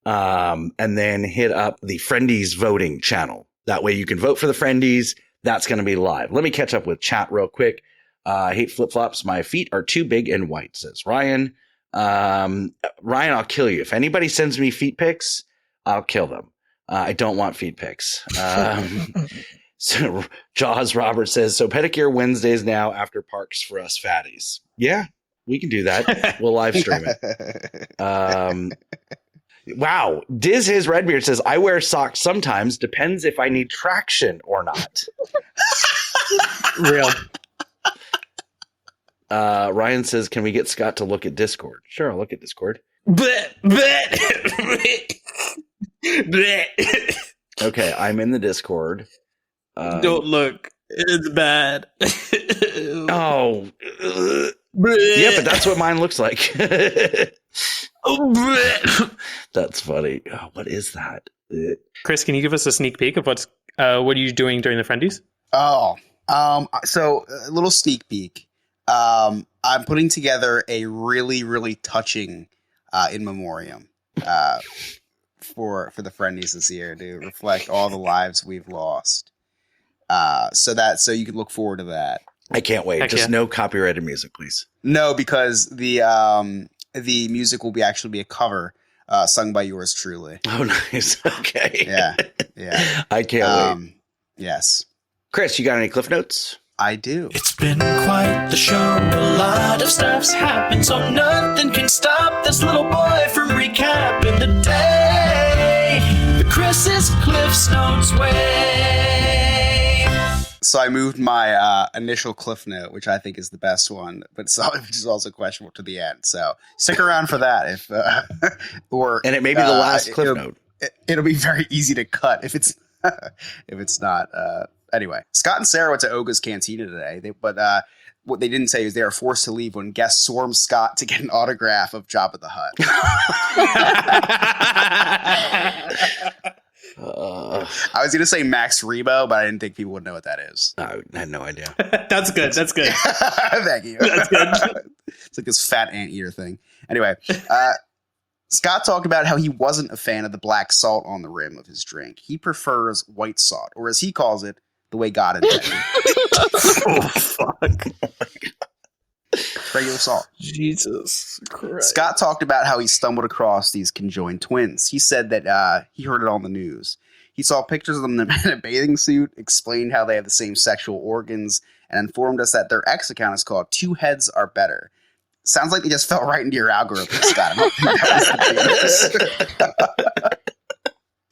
[SPEAKER 1] hit up the Friendies voting channel. That way you can vote for the Friendies. That's going to be live. Let me catch up with chat real quick. Hate flip-flops. My feet are too big and white, says Ryan. Ryan, I'll kill you. If anybody sends me feet pics, I'll kill them. I don't want feet pics. So Jaws Robert says, so pedicure Wednesdays now after parks for us fatties. Yeah, we can do that. We'll live stream it. Wow. Diz his Redbeard says, I wear socks sometimes. Depends if I need traction or not.
[SPEAKER 7] Real.
[SPEAKER 1] Ryan says, can we get Scott to look at Discord? Sure, I'll look at Discord. Okay, I'm in the Discord.
[SPEAKER 7] Don't look. It's bad.
[SPEAKER 1] Oh. Yeah, but that's what mine looks like. That's funny. Oh, what is that?
[SPEAKER 7] Chris, can you give us a sneak peek of what are you doing during the Friendies?
[SPEAKER 2] So a little sneak peek. I'm putting together a really, really touching in memoriam for the Friendies this year to reflect all the lives we've lost. So you can look forward to that.
[SPEAKER 1] I can't wait.
[SPEAKER 7] Heck
[SPEAKER 1] Just
[SPEAKER 7] yeah.
[SPEAKER 1] no copyrighted music, please.
[SPEAKER 2] No, because the music will actually be a cover sung by yours truly.
[SPEAKER 1] Oh, nice. Okay.
[SPEAKER 2] Yeah.
[SPEAKER 1] I can't wait.
[SPEAKER 2] Yes.
[SPEAKER 1] Chris, you got any cliff notes?
[SPEAKER 2] I do.
[SPEAKER 8] It's been quite the show. A lot of stuff's happened, so nothing can stop this little boy from recapping the day. The Chris's Cliff's Notes way.
[SPEAKER 2] So I moved my initial cliff note, which I think is the best one, but which is also questionable to the end. So stick around for that. And
[SPEAKER 1] it may be the last cliff note.
[SPEAKER 2] It'll be very easy to cut if it's not. Anyway, Scott and Sarah went to Oga's Cantina today, but what they didn't say is they are forced to leave when guests swarmed Scott to get an autograph of Jabba the Hutt. I was going to say Max Rebo, but I didn't think people would know what that is.
[SPEAKER 1] I had no idea.
[SPEAKER 7] That's good. That's good.
[SPEAKER 2] Thank you.
[SPEAKER 7] That's good.
[SPEAKER 2] It's like this fat anteater thing. Anyway, Scott talked about how he wasn't a fan of the black salt on the rim of his drink. He prefers white salt, or as he calls it, the way God intended.
[SPEAKER 7] Oh, fuck.
[SPEAKER 2] Regular salt.
[SPEAKER 7] Jesus Christ.
[SPEAKER 2] Scott talked about how he stumbled across these conjoined twins. He said that he heard it on the news. He saw pictures of them in a bathing suit, explained how they have the same sexual organs, and informed us that their X account is called Two Heads Are Better. Sounds like they just fell right into your algorithm, Scott. I don't think that was the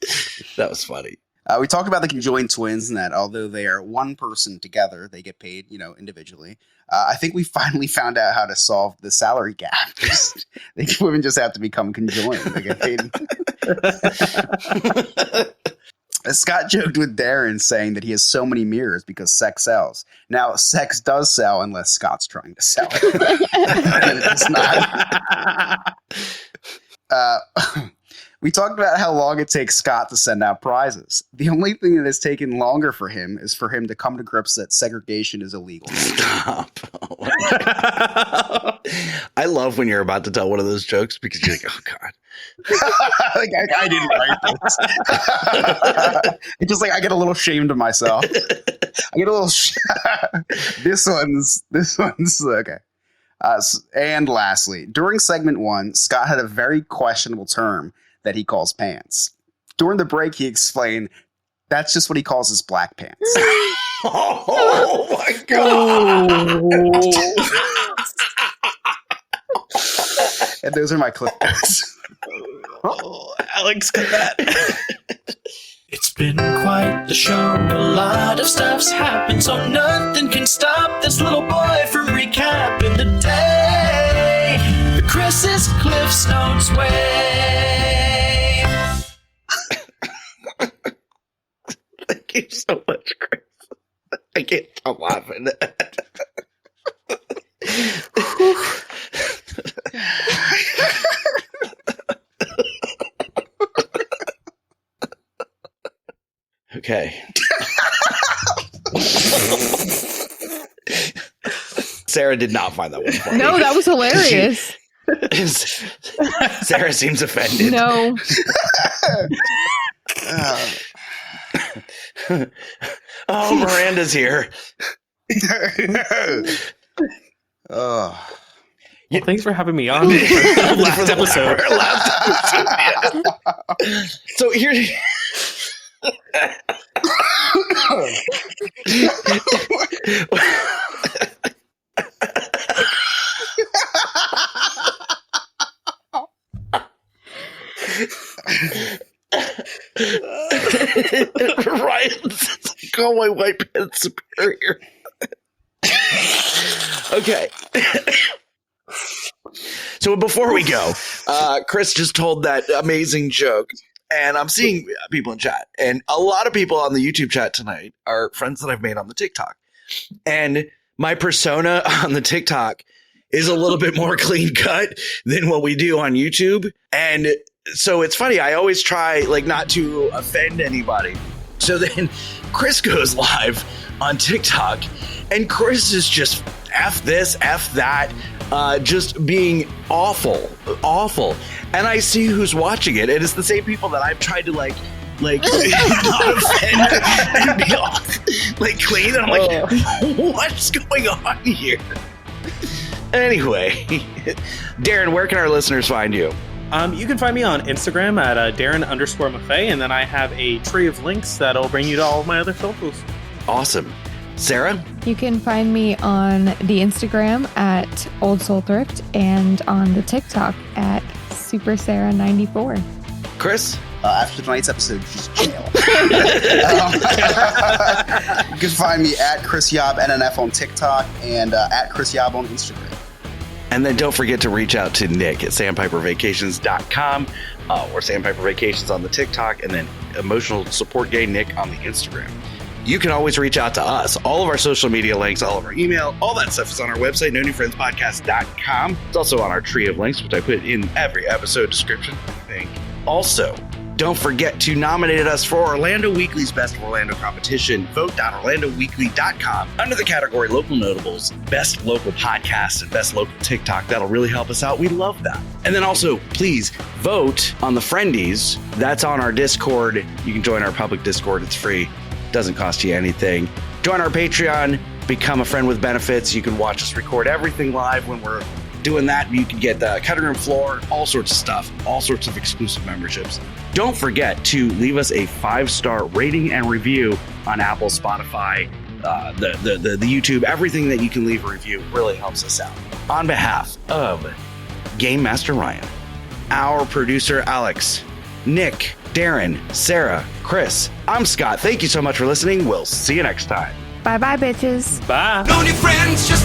[SPEAKER 2] case.
[SPEAKER 1] That was funny.
[SPEAKER 2] We talked about the conjoined twins and that although they are one person together, they get paid, individually. I think we finally found out how to solve the salary gap. Women just have to become conjoined. They get paid. Scott joked with Darren saying that he has so many mirrors because sex sells. Now, sex does sell unless Scott's trying to sell it. It's not. We talked about how long it takes Scott to send out prizes. The only thing that has taken longer for him is for him to come to grips that segregation is illegal.
[SPEAKER 1] Stop. Oh I love when you're about to tell one of those jokes because you're like, oh, God.
[SPEAKER 2] I didn't write this. It's just like I get a little ashamed of myself. I get a little. This one's okay. And lastly, during segment 1, Scott had a very questionable term that he calls pants. During the break, he explained that's just what he calls his black pants.
[SPEAKER 1] Oh my God.
[SPEAKER 2] And those are my clip notes.
[SPEAKER 7] Oh, Alex, cut that.
[SPEAKER 8] It's been quite the show. A lot of stuff's happened, so nothing can stop this little boy from recapping the day. The Chris's Cliff's Notes way.
[SPEAKER 1] Thank you so much, Chris. I can't stop laughing. Okay. Sarah did not find that one funny.
[SPEAKER 3] No, that was hilarious.
[SPEAKER 1] Sarah seems offended.
[SPEAKER 3] No.
[SPEAKER 1] Oh, Miranda's here.
[SPEAKER 7] Well, thanks for having me on for last episode.
[SPEAKER 1] So here. Ryan's call my white pen superior. Okay. So before we go, Chris just told that amazing joke, and I'm seeing people in chat, and a lot of people on the YouTube chat tonight are friends that I've made on the TikTok. And my persona on the TikTok is a little bit more clean cut than what we do on YouTube. And so it's funny. I always try like not to offend anybody. So then Chris goes live on TikTok, and Chris is just F this, F that, just being awful. And I see who's watching it, and it's the same people that I've tried to like not offend and be off, like clean. And I'm like, what's going on here? Anyway, Darren, where can our listeners find you?
[SPEAKER 7] You can find me on Instagram at Darren_Maffei, and then I have a tree of links that'll bring you to all of my other socials.
[SPEAKER 1] Awesome. Sarah?
[SPEAKER 3] You can find me on the Instagram at Old Soul Thrift and on the TikTok at SuperSarah94.
[SPEAKER 1] Chris?
[SPEAKER 2] After tonight's episode, just chill. You can find me at Chris Yob NNF on TikTok and at Chris Yob on Instagram.
[SPEAKER 1] And then don't forget to reach out to Nick at sandpipervacations.com or Sandpiper Vacations on the TikTok, and then Emotional Support Gay Nick on the Instagram. You can always reach out to us. All of our social media links, all of our email, all that stuff is on our website, nonewfriendspodcast.com. It's also on our tree of links, which I put in every episode description, I think. Also, don't forget to nominate us for Orlando Weekly's Best of Orlando competition. Vote.orlandoweekly.com under the category Local Notables, Best Local Podcast, and Best Local TikTok. That'll really help us out. We love that. And then also, please vote on the Friendies. That's on our Discord. You can join our public Discord. It's free. Doesn't cost you anything. Join our Patreon. Become a friend with benefits. You can watch us record everything live when we're doing that. You can get the cutting room floor, all sorts of stuff, all sorts of exclusive memberships. Don't forget to leave us a 5-star rating and review on Apple, Spotify, the YouTube. Everything that you can leave a review really helps us out. On behalf of Game Master Ryan, our producer Alex, Nick, Darren, Sarah, Chris, I'm Scott. Thank you so much for listening. We'll see you next time.
[SPEAKER 3] Bye-bye, bitches.
[SPEAKER 7] Bye.
[SPEAKER 5] No new friends, just